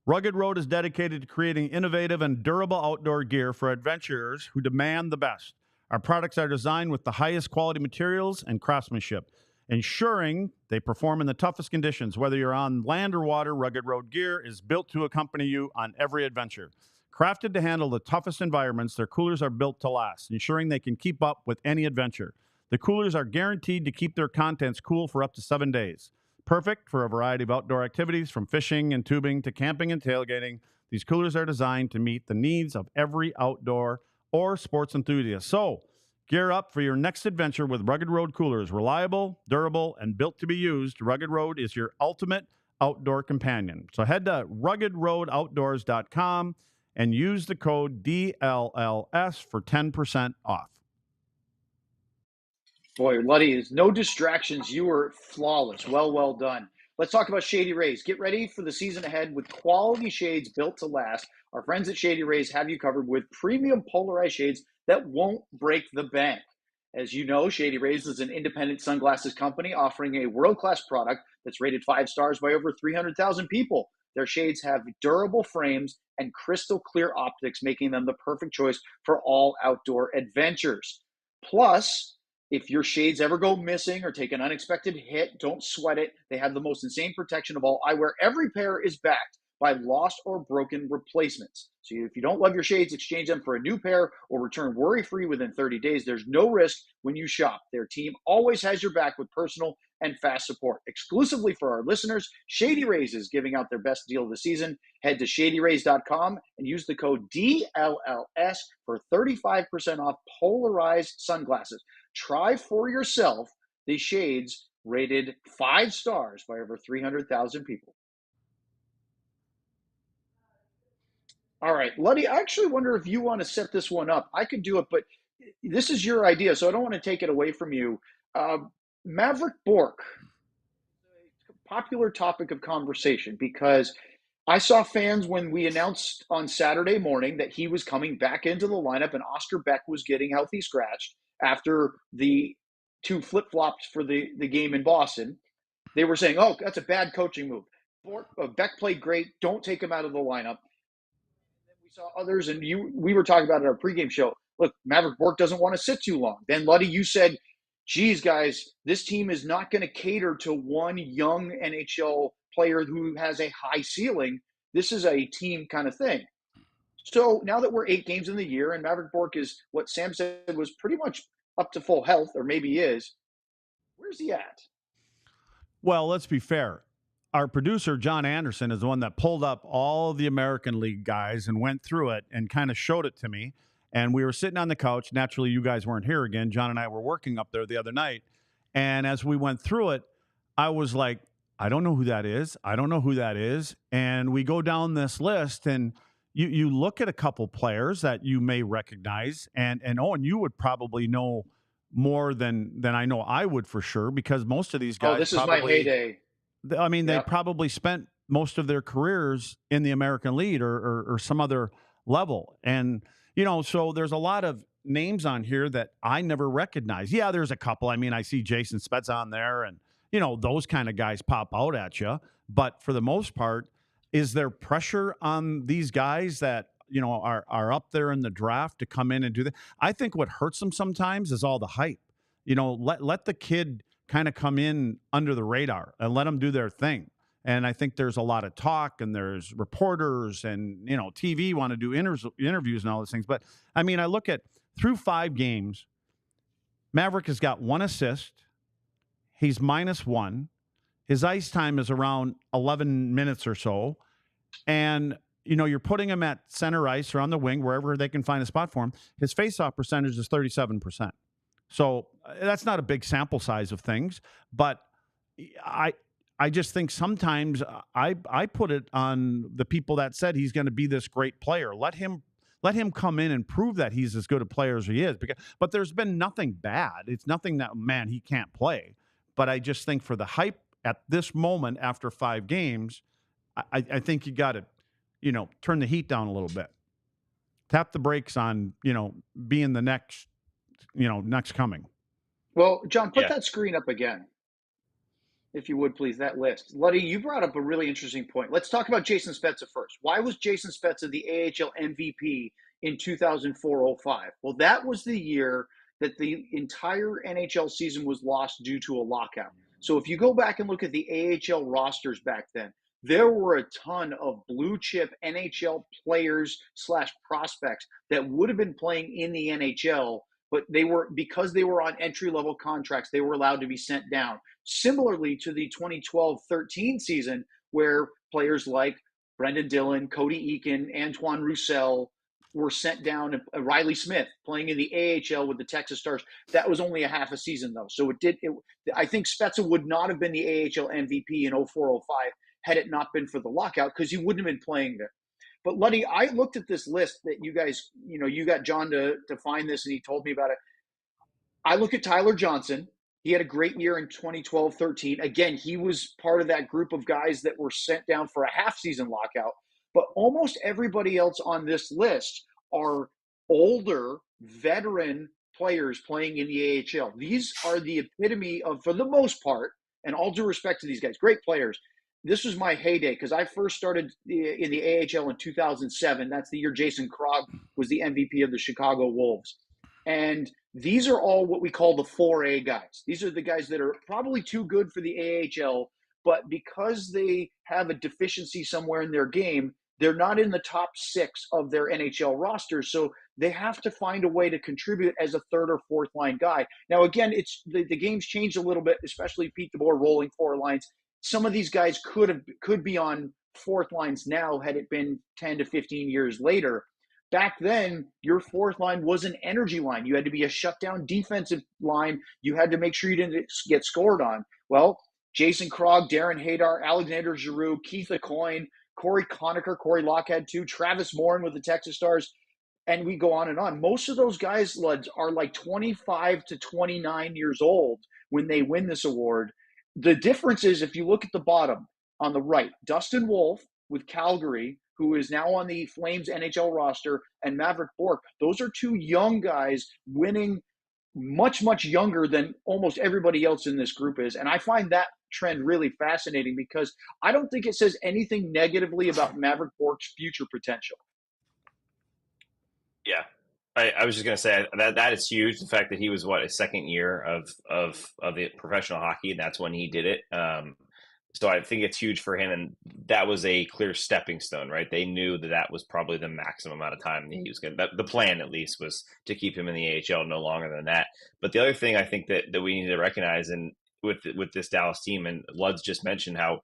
Rugged Road is dedicated to creating innovative and durable outdoor gear for adventurers who demand the best. Our products are designed with the highest quality materials and craftsmanship, ensuring they perform in the toughest conditions. Whether you're on land or water, Rugged Road gear is built to accompany you on every adventure. Crafted to handle the toughest environments, their coolers are built to last, ensuring they can keep up with any adventure. The coolers are guaranteed to keep their contents cool for up to 7 days. Perfect for a variety of outdoor activities, from fishing and tubing to camping and tailgating. These coolers are designed to meet the needs of every outdoor or sports enthusiast. So, gear up for your next adventure with Rugged Road coolers. Reliable, durable, and built to be used, Rugged Road is your ultimate outdoor companion. So head to ruggedroadoutdoors.com and use the code DLLS for 10% off. Boy, Luddy, no distractions. You were flawless. Well done. Let's talk about Shady Rays. Get ready for the season ahead with quality shades built to last. Our friends at Shady Rays have you covered with premium polarized shades that won't break the bank. As you know, Shady Rays is an independent sunglasses company offering a world-class product that's rated 5 stars by over 300,000 people. Their shades have durable frames and crystal clear optics, making them the perfect choice for all outdoor adventures. Plus, if your shades ever go missing or take an unexpected hit, don't sweat it. They have the most insane protection of all eyewear. Every pair is backed by lost or broken replacements. So if you don't love your shades, exchange them for a new pair or return worry-free within 30 days. There's no risk when you shop. Their team always has your back with personal and fast support. Exclusively for our listeners, Shady Rays is giving out their best deal of the season. Head to shadyrays.com and use the code DLLS for 35% off polarized sunglasses. Try for yourself the shades rated 5 stars by over 300,000 people. All right, Luddy, I actually wonder if you want to set this one up. I could do it, but this is your idea, so I don't want to take it away from you. Mavrik Bourque, a popular topic of conversation, because I saw fans when we announced on Saturday morning that he was coming back into the lineup and Oscar Beck was getting healthy scratched after the 2 flip-flops for the game in Boston. They were saying, oh, that's a bad coaching move. Beck played great. Don't take him out of the lineup. We saw others, and we were talking about it at our pregame show. Look, Mavrik Bourque doesn't want to sit too long. Then, Luddy, you said, geez, guys, this team is not going to cater to one young NHL player who has a high ceiling. This is a team kind of thing. So now that we're 8 games in the year and Mavrik Bourque is what Sam said was pretty much up to full health, or maybe is, where's he at? Well, let's be fair. Our producer, John Anderson, is the one that pulled up all the American League guys and went through it and kind of showed it to me. And we were sitting on the couch. Naturally, you guys weren't here again. John and I were working up there the other night. And as we went through it, I was like, I don't know who that is. I don't know who that is. And we go down this list, and you look at a couple players that you may recognize, and Owen, you would probably know more than I know I would for sure, because most of these guys. Oh, this is my heyday. I mean, they Yep. probably spent most of their careers in the American League or some other level. And, so there's a lot of names on here that I never recognize. Yeah, there's a couple. I mean, I see Jason Spezza on there, and, those kind of guys pop out at you. But for the most part, is there pressure on these guys that, are up there in the draft to come in and do that? I think what hurts them sometimes is all the hype. Let the kid kind of come in under the radar and let them do their thing. And I think there's a lot of talk, and there's reporters and, TV want to do interviews and all those things. But I mean, I look at through 5 games, Mavrik has got 1 assist. He's -1. His ice time is around 11 minutes or so. And, you're putting him at center ice or on the wing, wherever they can find a spot for him. His faceoff percentage is 37%. So that's not a big sample size of things, but I just think sometimes I put it on the people that said he's going to be this great player. Let him come in and prove that he's as good a player as he is. But there's been nothing bad. It's nothing that, man, he can't play. But I just think for the hype at this moment after 5 games, I think you got to, turn the heat down a little bit. Tap the brakes on, being the next coming. Well, John, put that screen up again, if you would, please, that list. Luddy, you brought up a really interesting point. Let's talk about Jason Spezza first. Why was Jason Spezza the AHL MVP in 2004-05? Well, that was the year that the entire NHL season was lost due to a lockout. So if you go back and look at the AHL rosters back then, there were a ton of blue chip NHL players / prospects that would have been playing in the NHL, but because they were on entry-level contracts, they were allowed to be sent down. Similarly to the 2012-13 season, where players like Brendan Dillon, Cody Eakin, Antoine Roussel were sent down. Riley Smith playing in the AHL with the Texas Stars. That was only a half a season, though. So I think Spezza would not have been the AHL MVP in 04-05 had it not been for the lockout, because he wouldn't have been playing there. But Luddy, I looked at this list that you guys, you got John to find this, and he told me about it. I look at Tyler Johnson. He had a great year in 2012-13. Again, he was part of that group of guys that were sent down for a half-season lockout. But almost everybody else on this list are older, veteran players playing in the AHL. These are the epitome of, for the most part, and all due respect to these guys, great players. This was my heyday, because I first started in the AHL in 2007. That's the year Jason Krog was the MVP of the Chicago Wolves. And these are all what we call the 4A guys. These are the guys that are probably too good for the AHL, but because they have a deficiency somewhere in their game, they're not in the top 6 of their NHL rosters. So they have to find a way to contribute as a 3rd or 4th line guy. Now, again, it's the game's changed a little bit, especially Pete DeBoer rolling 4 lines. Some of these guys could be on 4th lines now had it been 10 to 15 years later. Back then, your 4th line was an energy line. You had to be a shutdown defensive line. You had to make sure you didn't get scored on. Well, Jason Krog, Darren Hadar, Alexander Giroux, Keith Aucoin, Corey Conacher, Corey Lockhead too, Travis Morin with the Texas Stars, and we go on and on. Most of those guys, Luds, are like 25 to 29 years old when they win this award. The difference is, if you look at the bottom on the right, Dustin Wolf with Calgary, who is now on the Flames NHL roster, and Mavrik Bourque. Those are 2 young guys winning much, much younger than almost everybody else in this group is. And I find that trend really fascinating, because I don't think it says anything negatively about Mavrik Bourque's future potential. Yeah. I was just going to say that is huge. The fact that he was his 2nd year of the professional hockey, and that's when he did it. So I think it's huge for him, and that was a clear stepping stone, right? They knew that was probably the maximum amount of time he was going to. The plan, at least, was to keep him in the AHL no longer than that. But the other thing I think that we need to recognize, and with this Dallas team, and Lud's just mentioned how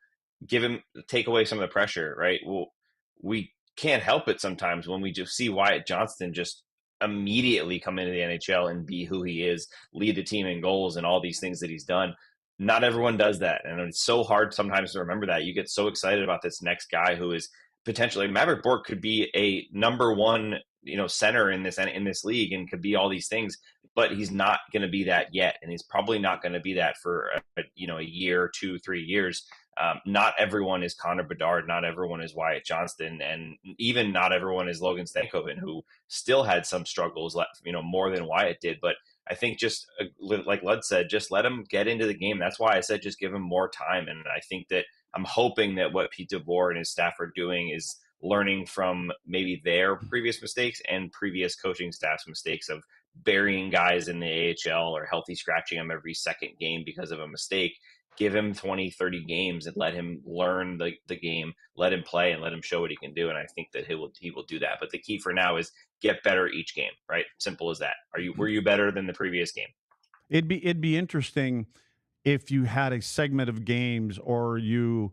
take away some of the pressure, right? Well, we can't help it sometimes when we just see Wyatt Johnston just immediately come into the NHL and be who he is, lead the team in goals and all these things that he's done. not everyone does that. And it's so hard sometimes to remember that. You get so excited about this next guy who is potentially Mavrik Bourque could be a number one, center in this league and could be all these things, but he's not going to be that yet. And he's probably not going to be that for, a year, 2, 3 years. Not everyone is Connor Bedard. Not everyone is Wyatt Johnston. And even not everyone is Logan Stankoven, who still had some struggles, more than Wyatt did. But I think just like Lud said, just let him get into the game. That's why I said just give him more time. And I think that I'm hoping that what Pete DeBoer and his staff are doing is learning from maybe their previous mistakes and previous coaching staff's mistakes of burying guys in the AHL or healthy scratching them every second game because of a mistake. Give him 20, 30 games and let him learn the game, let him play and let him show what he can do. And I think that he will do that. But the key for now is get better each game, right? Simple as that. Were you better than the previous game? It'd be interesting if you had a segment of games or you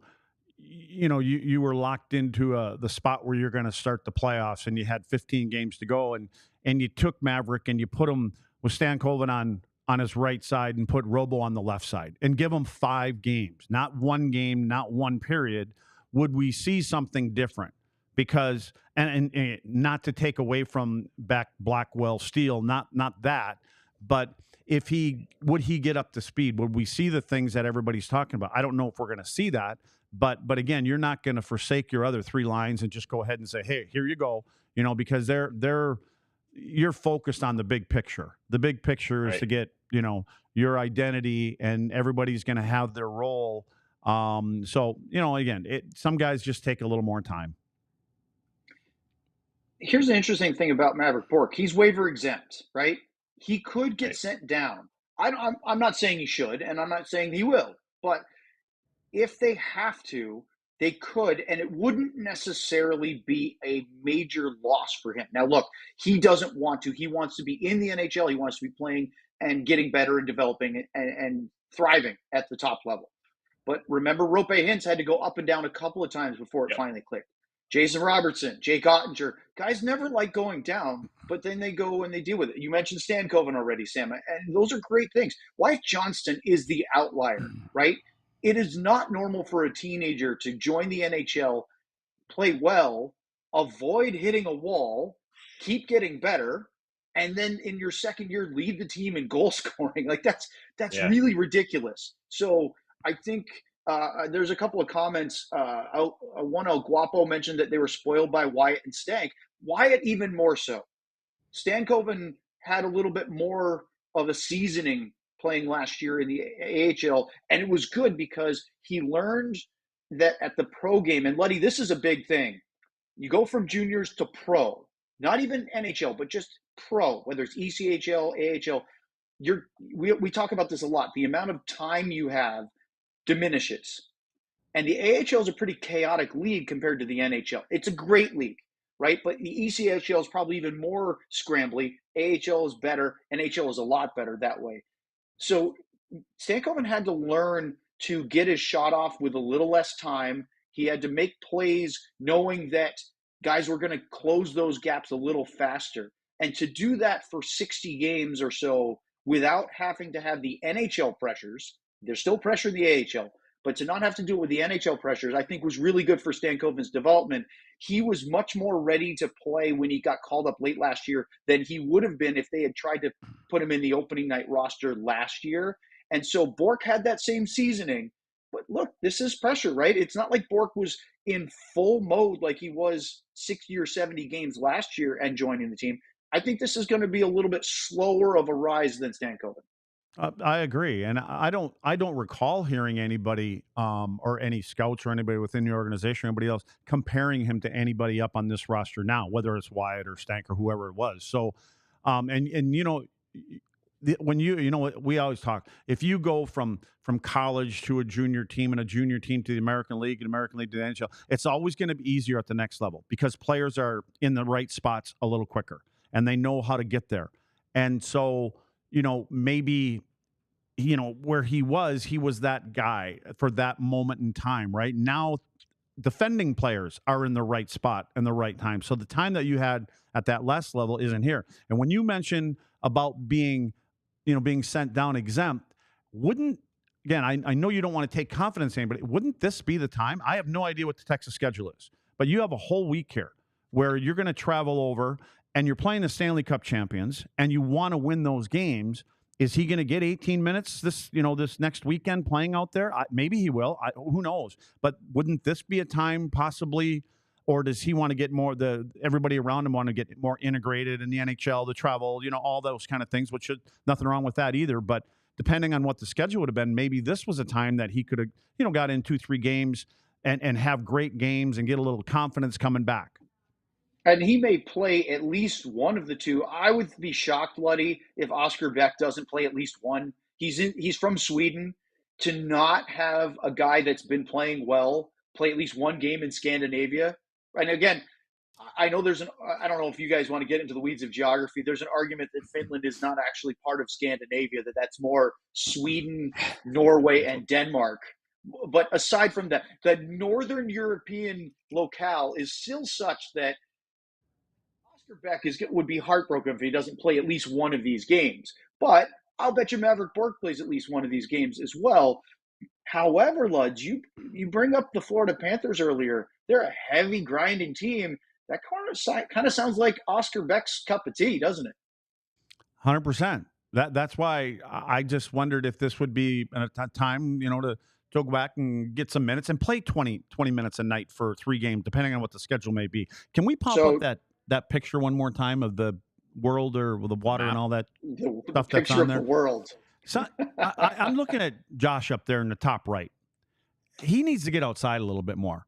were locked into the spot where you're going to start the playoffs and you had 15 games to go and you took Mavrik and you put him with Stankoven on his right side and put Robo on the left side and give him 5 games, not one game, not one period. Would we see something different? Because and not to take away from Blackwell Steele, not that, but would he get up to speed? Would we see the things that everybody's talking about? I don't know if we're going to see that, but again, you're not going to forsake your other 3 lines and just go ahead and say, hey, here you go, because you're focused on the big picture. The big picture is to get, your identity, and everybody's going to have their role. So, again, some guys just take a little more time. Here's an interesting thing about Mavrik Bourque. He's waiver exempt, right? He could get sent down. I'm not saying he should, and I'm not saying he will, but if they have to, they could, and it wouldn't necessarily be a major loss for him. Now, look, he doesn't want to. He wants to be in the NHL. He wants to be playing and getting better and developing and thriving at the top level. But remember, Roope Hintz had to go up and down a couple of times before it finally clicked. Jason Robertson, Jake Ottinger, guys never like going down, but then they go and they deal with it. You mentioned Stankoven already, Sam, and those are great things. Wyatt Johnston is the outlier, right? It is not normal for a teenager to join the NHL, play well, avoid hitting a wall, keep getting better, and then in your second year lead the team in goal scoring. Like that's really ridiculous. So I think there's a couple of comments. One El Guapo mentioned that they were spoiled by Wyatt and Stank. Wyatt even more so. Stankoven had a little bit more of a seasoning playing last year in the AHL, and it was good because he learned that at the pro game. And Luddy, this is a big thing. You go from juniors to pro, not even NHL, but just pro, whether it's ECHL, AHL. We talk about this a lot. The amount of time you have diminishes. And the AHL is a pretty chaotic league compared to the NHL. It's a great league, right? But the ECHL is probably even more scrambly. AHL is better. NHL is a lot better that way. So Stankoven had to learn to get his shot off with a little less time. He had to make plays knowing that guys were going to close those gaps a little faster. And to do that for 60 games or so without having to have the NHL pressures, there's still pressure in the AHL, but to not have to do it with the NHL pressures, I think was really good for Stankoven's development. He was much more ready to play when he got called up late last year than he would have been if they had tried to put him in the opening night roster last year. And so Bourque had that same seasoning. But look, this is pressure, right? It's not like Bourque was in full mode like he was 60 or 70 games last year and joining the team. I think this is going to be a little bit slower of a rise than Stankoven. I agree, and I don't recall hearing anybody or any scouts or anybody within the organization or anybody else comparing him to anybody up on this roster now, whether it's Wyatt or Stank or whoever it was. So, when we always talk, if you go from college to a junior team and a junior team to the American League and American League to the NHL, it's always going to be easier at the next level because players are in the right spots a little quicker and they know how to get there, and so. Maybe, where he was that guy for that moment in time, right? Now, defending players are in the right spot and the right time. So the time that you had at that last level isn't here. And when you mentioned about being sent down exempt, wouldn't again, I know you don't want to take confidence in, but wouldn't this be the time? I have no idea what the Texas schedule is, but you have a whole week here where you're going to travel over and you're playing the Stanley Cup champions and you want to win those games. Is he going to get 18 minutes this next weekend playing out there? Maybe he will. Who knows? But wouldn't this be a time possibly, or does he want to get more, everybody around him want to get more integrated in the NHL, the travel, all those kind of things, which nothing wrong with that either. But depending on what the schedule would have been, maybe this was a time that he could have, got in 2-3 games and have great games and get a little confidence coming back. And he may play at least one of the two. I would be shocked, Luddy, if Oscar Beck doesn't play at least one. He's from Sweden. To not have a guy that's been playing well play at least one game in Scandinavia. And again, I know I don't know if you guys want to get into the weeds of geography. There's an argument that Finland is not actually part of Scandinavia, that's more Sweden, Norway, and Denmark. But aside from that, the Northern European locale is still such that Oscar Beck would be heartbroken if he doesn't play at least one of these games. But I'll bet you Mavrik Bourque plays at least one of these games as well. However, Luds, you bring up the Florida Panthers earlier. They're a heavy grinding team. That kind of sounds like Oscar Beck's cup of tea, doesn't it? 100%. That's why I just wondered if this would be a time, to go back and get some minutes and play 20 minutes a night for 3 games, depending on what the schedule may be. Can we pop up that picture one more time of the world or the water and all that stuff that's on there? The world. So I'm looking at Josh up there in the top right. He needs to get outside a little bit more.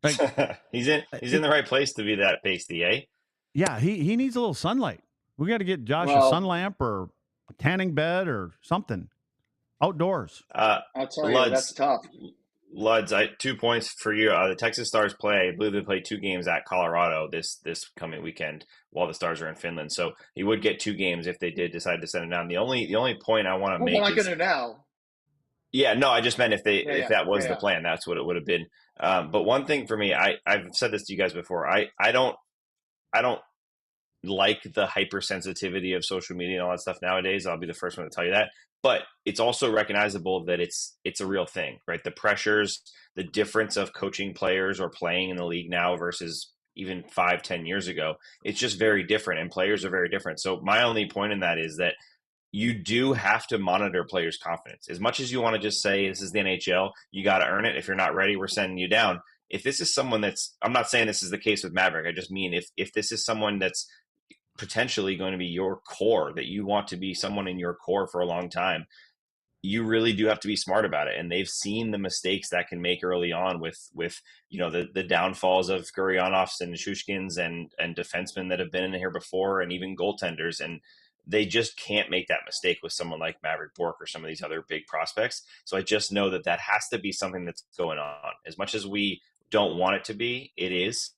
Like, he's in the right place to be that pasty, eh? Yeah, he needs a little sunlight. We got to get Josh a sun lamp or a tanning bed or something outdoors. I'll tell you, that's tough. Luds, 2 points for you. The Texas Stars I believe they play 2 games at Colorado this coming weekend while the Stars are in Finland. So he would get 2 games if they did decide to send him down. The only point I want to make is going to now. Yeah, no, I just meant if that was the plan, that's what it would have been. But one thing for me, I've said this to you guys before. I don't like the hypersensitivity of social media and all that stuff nowadays. I'll be the first one to tell you that. But it's also recognizable that it's a real thing, right? The pressures, the difference of coaching players or playing in the league now versus even 5-10 years ago, it's just very different, and players are very different. So my only point in that is that you do have to monitor players' confidence. As much as you want to just say, this is the NHL, you got to earn it. If you're not ready, we're sending you down. If this is someone I'm not saying this is the case with Mavrik. I just mean if this is someone that's potentially going to be your core, that you want to be someone in your core for a long time, you really do have to be smart about it. And they've seen the mistakes that can make early on with the downfalls of Guryanovs and Shushkins and defensemen that have been in here before, and even goaltenders. And they just can't make that mistake with someone like Mavrik Bourque or some of these other big prospects. So I just know that has to be something that's going on. As much as we don't want it to be, it is.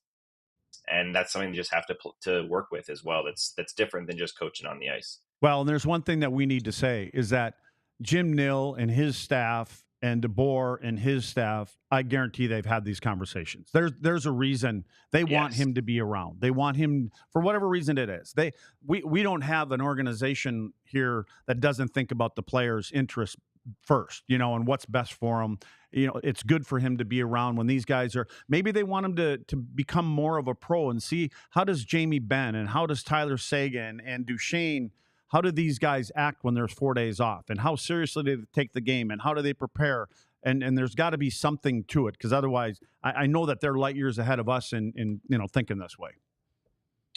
And that's something you just have to work with as well. That's different than just coaching on the ice. Well, and there's one thing that we need to say is that Jim Nill and his staff and DeBoer and his staff, I guarantee they've had these conversations. There's a reason they want him to be around. They want him for whatever reason it is. We don't have an organization here that doesn't think about the players' interests first, and what's best for them. It's good for him to be around when these guys are, maybe they want him to become more of a pro and see how does jamiebenn and how does Tyler Seguin and Duchene, how do these guys act when there's 4 days off, and how seriously do they take the game, and how do they prepare? And there's got to be something to it, because otherwise I know that they're light years ahead of us in thinking this way.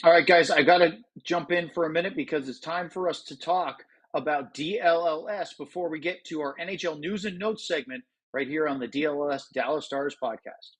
All right, guys, I got to jump in for a minute because it's time for us to talk about DLLS before we get to our NHL News and Notes segment right here on the DLS Dallas Stars podcast.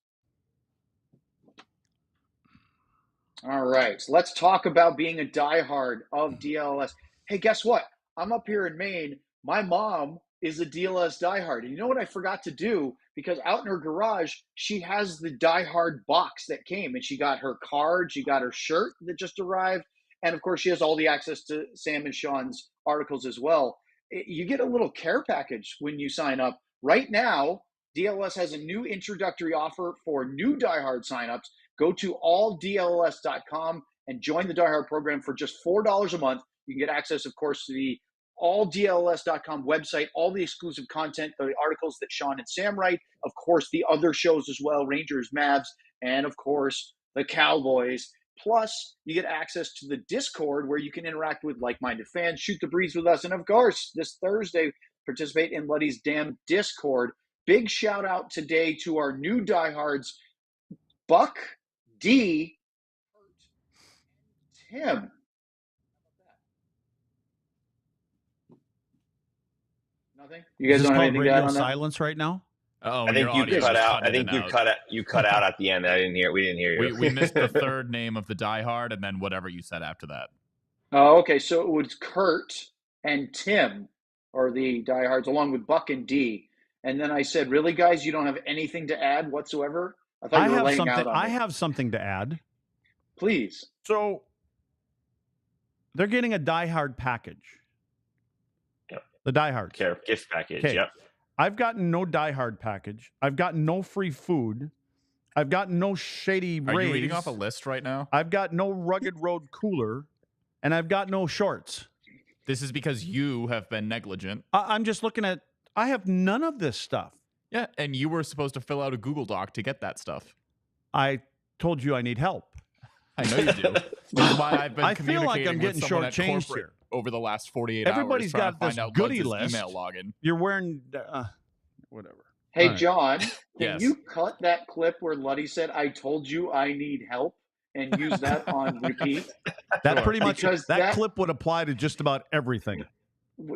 All right, so let's talk about being a diehard of DLS. Hey, guess what? I'm up here in Maine. My mom is a DLS diehard. And you know what I forgot to do? Because out in her garage, she has the diehard box that came, and she got her card, she got her shirt that just arrived, and of course she has all the access to Sam and Sean's articles as well. You get a little care package when you sign up. Right now, DLS has a new introductory offer for new diehard signups. Go to alldls.com and join the diehard program for just $4 a month. You can get access, of course, to the ALLDLS.com website, all the exclusive content, the articles that Sean and Sam write, of course, the other shows as well, Rangers, Mavs, and of course, the Cowboys. Plus, you get access to the Discord where you can interact with like-minded fans, shoot the breeze with us, and of course, this Thursday, participate in Luddy's Damn Discord. Big shout out today to our new diehards, Buck, D, Tim. Nothing? You guys Is this don't have called anything to add radio on that? silence right now? Oh, I think your you audio cut was out. I cutting think in you and out. you cut out at the end. I didn't hear. We didn't hear you. We missed the third name of the diehard, and then whatever you said after that. Oh, okay. So it was Kurt and Tim are the diehards, along with Buck and D. And then I said, "Really, guys, you don't have anything to add whatsoever?" I thought you were laying out on I me. have something to add. Please. So they're getting a diehard package. Yep. The diehard gift package. Okay. Yep. I've gotten no diehard package. I've gotten no free food. I've gotten no shady Are rays. you reading off a list right now? I've got no rugged road cooler, and I've got no shorts. This is because you have been negligent. I'm just looking at. I have none of this stuff. Yeah, and you were supposed to fill out a Google Doc to get that stuff. I told you I need help. I know you do. This is why I've been I feel like I'm communicating getting with someone at shortchanged corporate here. over the last 48 Everybody's hours. trying got to find this out goodie Lutz's list. email login. You're wearing whatever. Hey, All right. John, can Yes. you cut that clip where Luddy said, "I told you I need help," and use that on repeat? That Sure. pretty much Because that that- clip would apply to just about everything.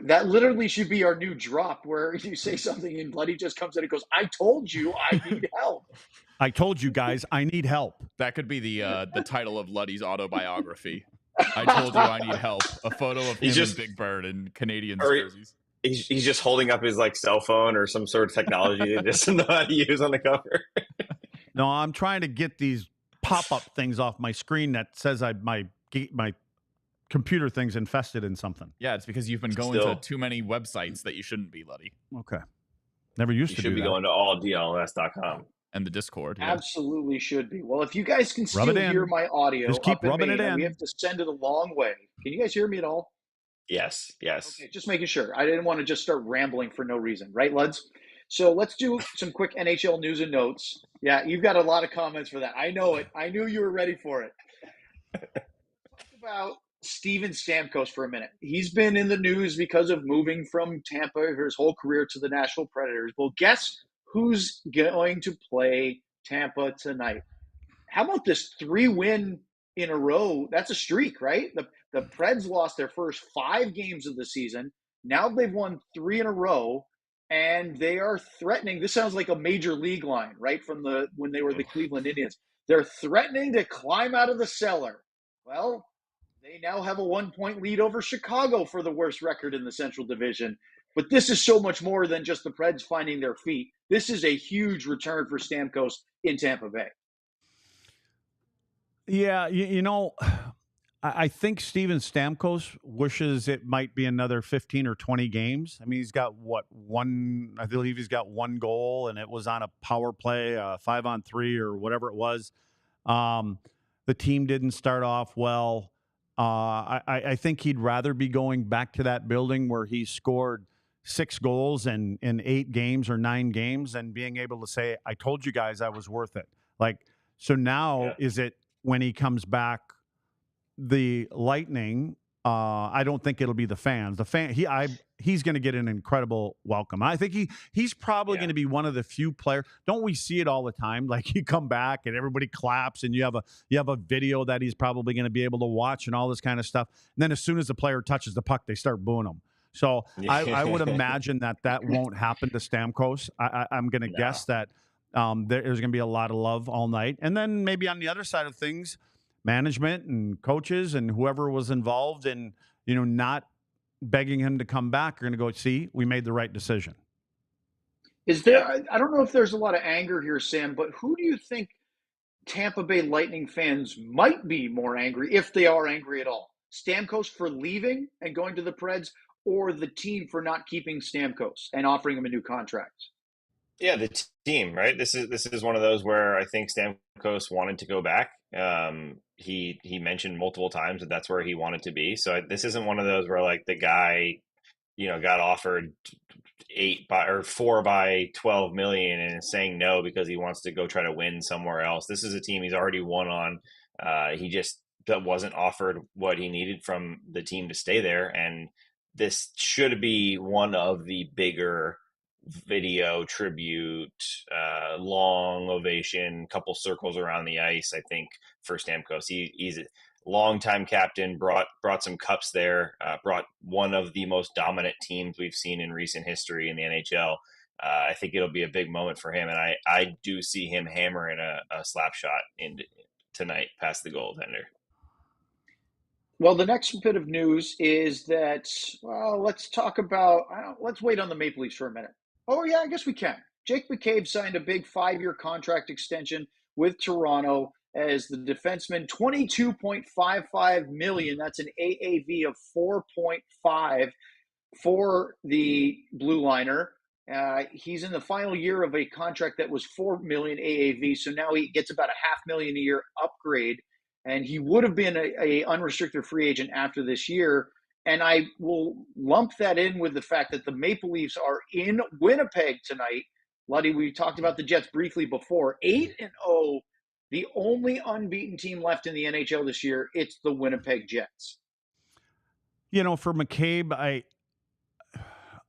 That literally should be our new drop, where you say something and Luddy just comes in and goes, "I told you I need help." I told you guys I need help. That could be the title of Luddy's autobiography. I told you I need help. A photo of him He's just- and Big Bird in Canadians Or- jerseys. He's just holding up his cell phone or some sort of technology that doesn't know how to use on the cover. No, I'm trying to get these pop-up things off my screen that says my computer thing's infested in something. Yeah, it's because you've been going Still. to too many websites that you shouldn't be, Luddy. Okay. Never used You to should do be that. going to alldls.com. And the Discord. Yeah. Absolutely should be. Well, if you guys can Rub still it in. hear my audio, Just keep up in rubbing it Maine, in. we have to send it a long way. Can you guys hear me at all? Yes. Okay, just making sure. I didn't want to just start rambling for no reason, right, Luds? So let's do some quick NHL news and notes. Yeah, you've got a lot of comments for that. I know it. I knew you were ready for it. Talk about Steven Stamkos for a minute. He's been in the news because of moving from Tampa for his whole career to the Nashville Predators. Well, guess who's going to play Tampa tonight? How about this 3-win in a row? That's a streak, right? The Preds lost their first 5 games of the season. Now they've won 3 in a row, and they are threatening. This sounds like a major league line, right? From when they were the Cleveland Indians. They're threatening to climb out of the cellar. Well, they now have a 1-point lead over Chicago for the worst record in the Central Division. But this is so much more than just the Preds finding their feet. This is a huge return for Stamkos in Tampa Bay. Yeah, you know, I think Steven Stamkos wishes it might be another 15 or 20 games. I mean, he's got I believe he's got 1 goal, and it was on a power play, 5-on-3 or whatever it was. The team didn't start off well. I think he'd rather be going back to that building where he scored 6 goals in 8 games or 9 games and being able to say, "I told you guys I was worth it." So now is it when he comes back, the Lightning? I don't think it'll be the fans. He's going to get an incredible welcome. I think he's probably going to be one of the few players. Don't we see it all the time? Like, you come back and everybody claps, and you have a video that he's probably going to be able to watch and all this kind of stuff. And then as soon as the player touches the puck, they start booing him. So I would imagine that won't happen to Stamkos. I'm going to guess that there's going to be a lot of love all night. And then maybe on the other side of things, management and coaches and whoever was involved in, not begging him to come back are going to go, "See, we made the right decision." Is there? I don't know if there's a lot of anger here, Sam, but who do you think Tampa Bay Lightning fans might be more angry, if they are angry at all? Stamkos for leaving and going to the Preds, or the team for not keeping Stamkos and offering him a new contract? Yeah, the team, right? This is one of those where I think Stamkos wanted to go back. He mentioned multiple times that that's where he wanted to be. So this isn't one of those where, like, the guy got offered 4 by 12 million and is saying no because he wants to go try to win somewhere else. This is a team he's already won on. He just wasn't offered what he needed from the team to stay there. And this should be one of the bigger video tribute, long ovation, couple circles around the ice, I think, for Stamkos. He's a longtime captain, brought some cups there, brought one of the most dominant teams we've seen in recent history in the NHL. I think it'll be a big moment for him, and I do see him hammering a slap shot tonight past the goaltender. Well, the next bit of news is that, let's wait on the Maple Leafs for a minute. Oh, yeah, I guess we can. Jake McCabe signed a big 5-year contract extension with Toronto as the defenseman, $22.55 million. That's an AAV of 4.5 for the blue liner. He's in the final year of a contract that was $4 million AAV, so now he gets about $500,000 a year upgrade. And he would have been a unrestricted free agent after this year. And I will lump that in with the fact that the Maple Leafs are in Winnipeg tonight. Luddy, we talked about the Jets briefly before. 8-0, the only unbeaten team left in the NHL this year. It's the Winnipeg Jets. For McCabe,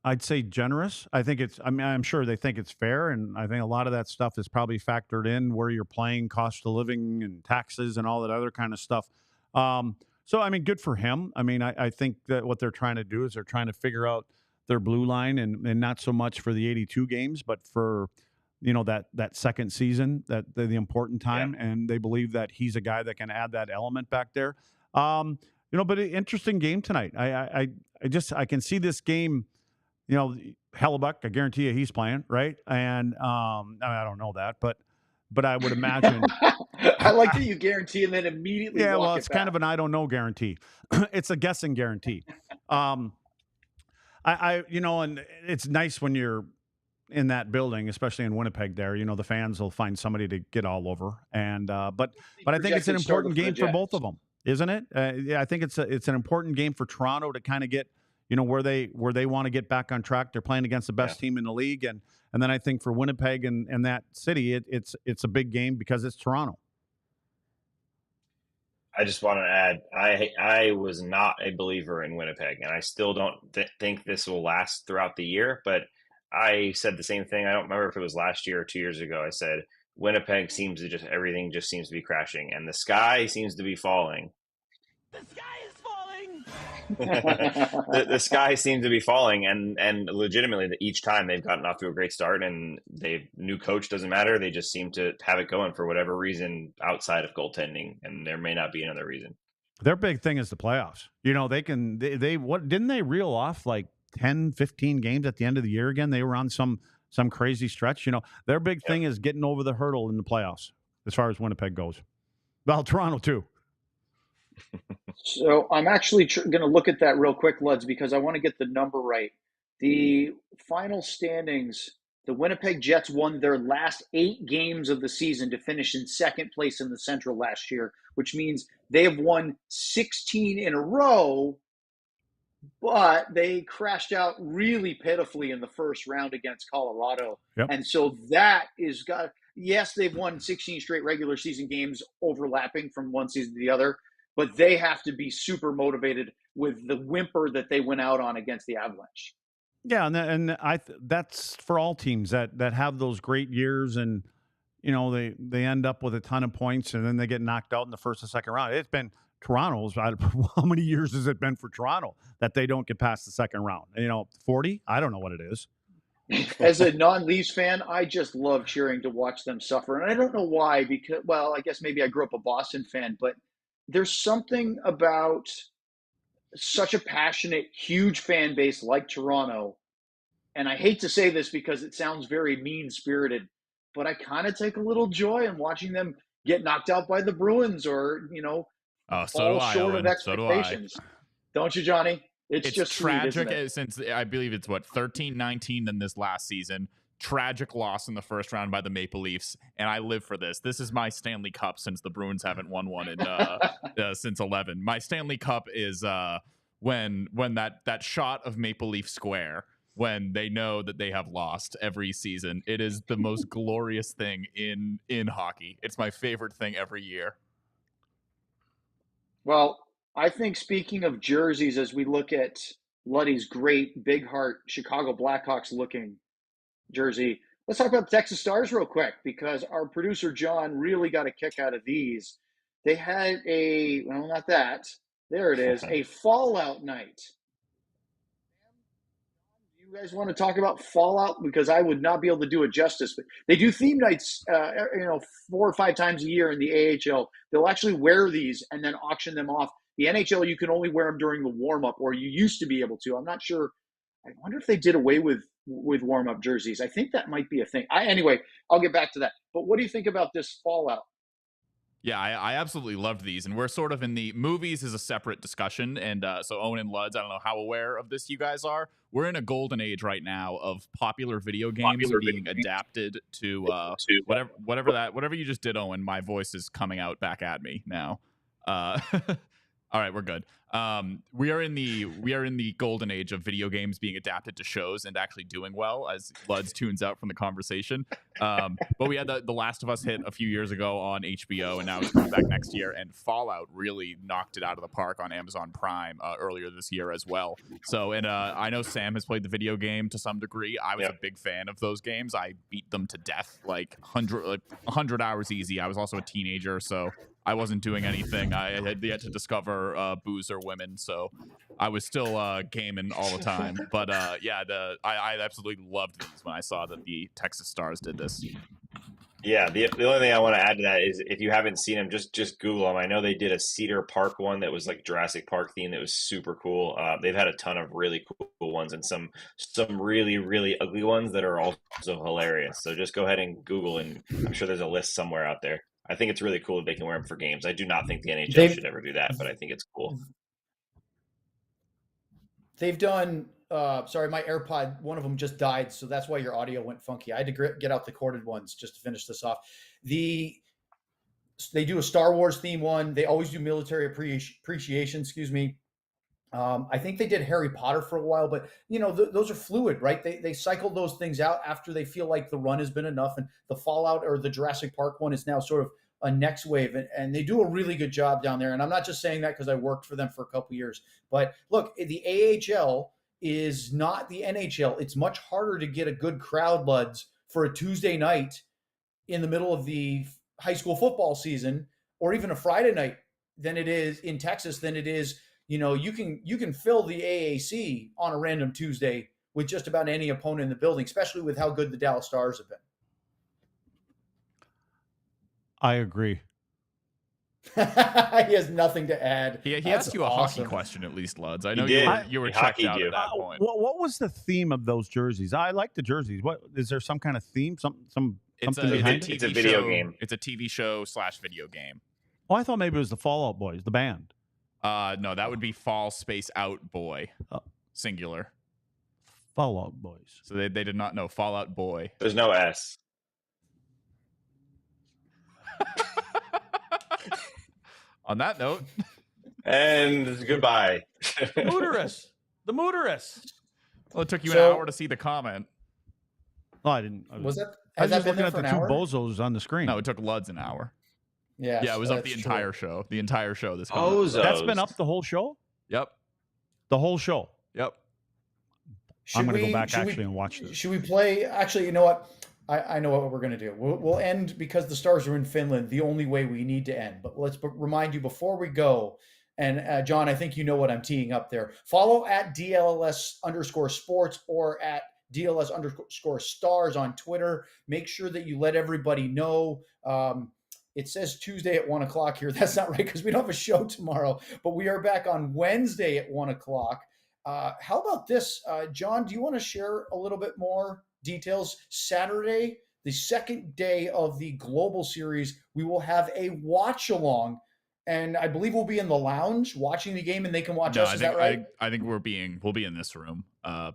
I'd say generous. I'm sure they think it's fair, and I think a lot of that stuff is probably factored in where you're playing, cost of living and taxes and all that other kind of stuff. So, good for him. I think that what they're trying to do is they're trying to figure out their blue line and not so much for the 82 games, but for, that second season, that the important time. Yeah. And they believe that he's a guy that can add that element back there. But an interesting game tonight. I can see this game. Hellebuck, I guarantee you he's playing, right? And I don't know that, but I would imagine. I like that you guarantee and then immediately. Yeah, well, it's kind of an I don't know guarantee. It's a guessing guarantee. And it's nice when you're in that building, especially in Winnipeg. There, the fans will find somebody to get all over. And but I think it's an important game for both of them, isn't it? Yeah, I think it's an important game for Toronto to kind of get. Where they want to get back on track. They're playing against the best team in the league. And then I think for Winnipeg and that city, it's a big game because it's Toronto. I just want to add, I was not a believer in Winnipeg, and I still don't think this will last throughout the year. But I said the same thing. I don't remember if it was last year or 2 years ago. I said, Winnipeg everything just seems to be crashing, and the sky seems to be falling. The sky is falling. the sky seems to be falling, and legitimately each time they've gotten off to a great start, and new coach doesn't matter. They just seem to have it going for whatever reason outside of goaltending, and there may not be another reason. Their big thing is the playoffs. Didn't they reel off like 10, 15 games at the end of the year again? They were on some crazy stretch. Their big thing is getting over the hurdle in the playoffs as far as Winnipeg goes. Well, Toronto too. So I'm actually going to look at that real quick, Luds, because I want to get the number right. The final standings, the Winnipeg Jets won their last 8 games of the season to finish in second place in the Central last year, which means they have won 16 in a row, but they crashed out really pitifully in the first round against Colorado. Yep. And so that is yes, they've won 16 straight regular season games overlapping from one season to the other, but they have to be super motivated with the whimper that they went out on against the Avalanche. Yeah, that's for all teams that have those great years, and they end up with a ton of points, and then they get knocked out in the first and second round. It's been Toronto's. How many years has it been for Toronto that they don't get past the second round? 40? I don't know what it is. As a non-Leafs fan, I just love cheering to watch them suffer, and I don't know why. Because, I guess maybe I grew up a Boston fan, but there's something about such a passionate, huge fan base like Toronto. And I hate to say this because it sounds very mean-spirited, but I kind of take a little joy in watching them get knocked out by the Bruins or, fall short of expectations. So do I. Don't you, Johnny? It's just tragic sweet, since I believe it's 13-19 in this last season. Tragic loss in the first round by the Maple Leafs, and I live for this. This is my Stanley Cup since the Bruins haven't won one in since 11. My Stanley Cup is when that shot of Maple Leaf Square when they know that they have lost every season. It is the most glorious thing in hockey. It's my favorite thing every year. Well, I think speaking of jerseys, as we look at Luddy's great big heart Chicago Blackhawks looking jersey, let's talk about the Texas Stars real quick, because our producer John really got a kick out of these. They had not that. There it is, a Fallout night. You guys want to talk about Fallout? Because I would not be able to do it justice. But they do theme nights, 4 or 5 times a year in the AHL. They'll actually wear these and then auction them off. The NHL, you can only wear them during the warm-up, or you used to be able to. I'm not sure. I wonder if they did away with warm-up jerseys. I think that might be a thing. Anyway, I'll get back to that. But what do you think about this Fallout? Yeah, I absolutely loved these, and we're sort of in the movies is a separate discussion, and so Owen and Luds, I don't know how aware of this you guys are. We're in a golden age right now of popular video games being adapted to whatever you just did, Owen. My voice is coming out back at me now. All right, we're good. We are in the golden age of video games being adapted to shows and actually doing well, as Luds tunes out from the conversation. But we had the Last of Us hit a few years ago on HBO, and now it's coming back next year. And Fallout really knocked it out of the park on Amazon Prime earlier this year as well. So, and I know Sam has played the video game to some degree. I was a big fan of those games. I beat them to death, like 100 hours easy. I was also a teenager, so I wasn't doing anything. I had yet to discover booze or women, so I was still gaming all the time. But I absolutely loved these when I saw that the Texas Stars did this. Yeah, the only thing I want to add to that is if you haven't seen them, just Google them. I know they did a Cedar Park one that was like Jurassic Park theme that was super cool. They've had a ton of really cool ones and some really, really ugly ones that are also hilarious. So just go ahead and Google, and I'm sure there's a list somewhere out there. I think it's really cool that they can wear them for games. I do not think the NHL should ever do that, but I think it's cool. They've done, sorry, my AirPod, one of them just died, so that's why your audio went funky. I had to get out the corded ones just to finish this off. They do a Star Wars theme one. They always do military appreciation, I think they did Harry Potter for a while, but those are fluid, right? They cycle those things out after they feel like the run has been enough, and the Fallout or the Jurassic Park one is now sort of a next wave, and they do a really good job down there. And I'm not just saying that because I worked for them for a couple of years, but look, the AHL is not the NHL. It's much harder to get a good crowd, Luds, for a Tuesday night in the middle of the high school football season, or even a Friday night than it is in Texas than it is. You can fill the AAC on a random Tuesday with just about any opponent in the building, especially with how good the Dallas Stars have been. I agree. He has nothing to add. He asked you a hockey question, at least, Luds. I know you were checked out at that point. What was the theme of those jerseys? I like the jerseys. What is there some kind of theme? Something behind it? It's a video game. It's a TV show / video game. Oh, I thought maybe it was the Fallout Boys, the band. No, that would be Fall Space Out Boy, singular. Fallout Boys. So they did not know Fallout Boy. There's no S. On that note, and goodbye. The Mooterus. Well, it took you an hour to see the comment. Oh, I didn't. Was that? I was just looking at the two bozos on the screen. No, it took Luds an hour. Yeah, it was up the entire show. The entire show. This Bozos. That's been up the whole show? Yep. The whole show? Yep. I'm going to go back and watch this. Should we play? Actually, you know what? I know what we're going to do. We'll end, because the Stars are in Finland, the only way we need to end. But let's remind you before we go, and John, I think you know what I'm teeing up there. Follow at DLS_sports or at DLS_stars on Twitter. Make sure that you let everybody know. It says Tuesday at 1 o'clock here. That's not right, because we don't have a show tomorrow, but we are back on Wednesday at 1 o'clock. How about this? John, do you want to share a little bit more details? Saturday, the second day of the Global Series, we will have a watch along, and I believe we'll be in the lounge watching the game, and they can watch us. Is that right? I think we'll be in this room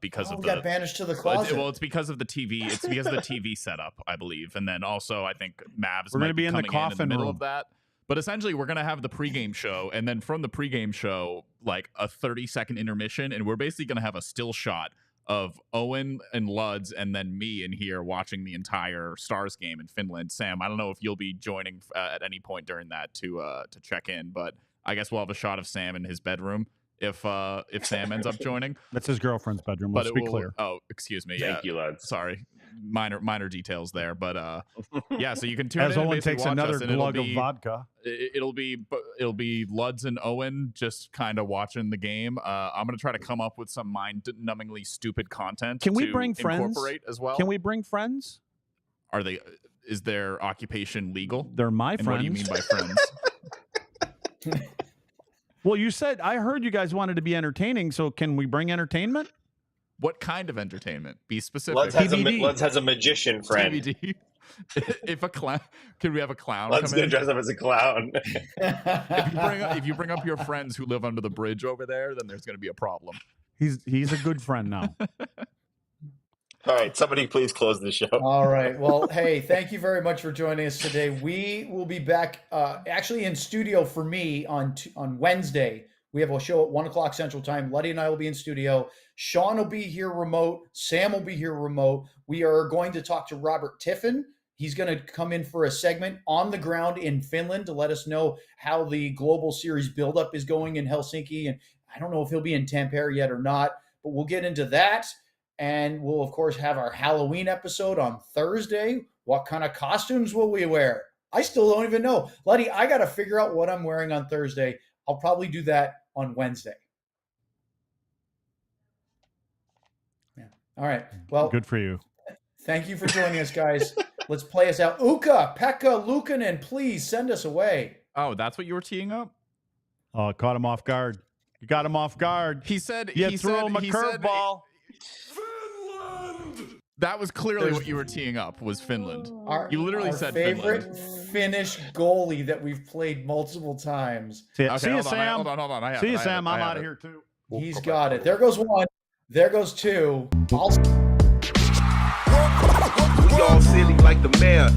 because of we got banished to the closet. Well, it's because of the TV. It's because of the TV setup, I believe, and then also I think Mavs. We're going to be in the coffin in the middle room of that. But essentially, we're going to have the pregame show, and then from the pregame show, like a 30-second intermission, and we're basically going to have a still shot of Owen and Luds and then me in here watching the entire Stars game in Finland. Sam, I don't know if you'll be joining at any point during that to check in, but I guess we'll have a shot of Sam in his bedroom if Sam ends up joining. That's his girlfriend's bedroom. Let's be clear. Oh, excuse me. Thank you, Luds. Sorry. Minor details there, but yeah, so you can tune As in Owen and takes watch another us, and glug of vodka. It'll be Luds and Owen just kind of watching the game. I'm gonna try to come up with some mind-numbingly stupid content. Can we to bring friends incorporate as well? Can we bring friends? Are they? Is their occupation legal? They're my And friends. what do you mean by friends? Well, you said I heard you guys wanted to be entertaining, so can we bring entertainment? What kind of entertainment? Be specific. Luds has a magician friend. TBD. If a clown, can we have a clown? Luds gonna dress up as a clown. If you bring up your friends who live under the bridge over there, then there's going to be a problem. He's a good friend now. All right, somebody please close the show. All right. Well, hey, thank you very much for joining us today. We will be back actually in studio for me on Wednesday. We have a show at 1 o'clock Central Time. Luddy and I will be in studio. Sean will be here remote. Sam will be here remote. We are going to talk to Robert Tiffin. He's going to come in for a segment on the ground in Finland to let us know how the Global Series buildup is going in Helsinki. And I don't know if he'll be in Tampere yet or not, but we'll get into that. And we'll, of course, have our Halloween episode on Thursday. What kind of costumes will we wear? I still don't even know. Luddy, I got to figure out what I'm wearing on Thursday. I'll probably do that on Wednesday. Yeah. All right. Well, Good for you. Thank you for joining us, guys. Let's play us out. Ukko, Pekka, Luukkonen, please send us away. Oh, that's what you were teeing up? Oh, caught him off guard. You got him off guard. He said You he threw said, him a he said- curveball. That was clearly what you were teeing up, was Finland. You literally our said favorite Finland. Finnish goalie that we've played multiple times. See Okay, you, hold on, Sam. hold on. I have See it, you, I have Sam. it, I I'm have out of it. here, too. He's got it. There goes one. There goes two. We all silly like the mayor.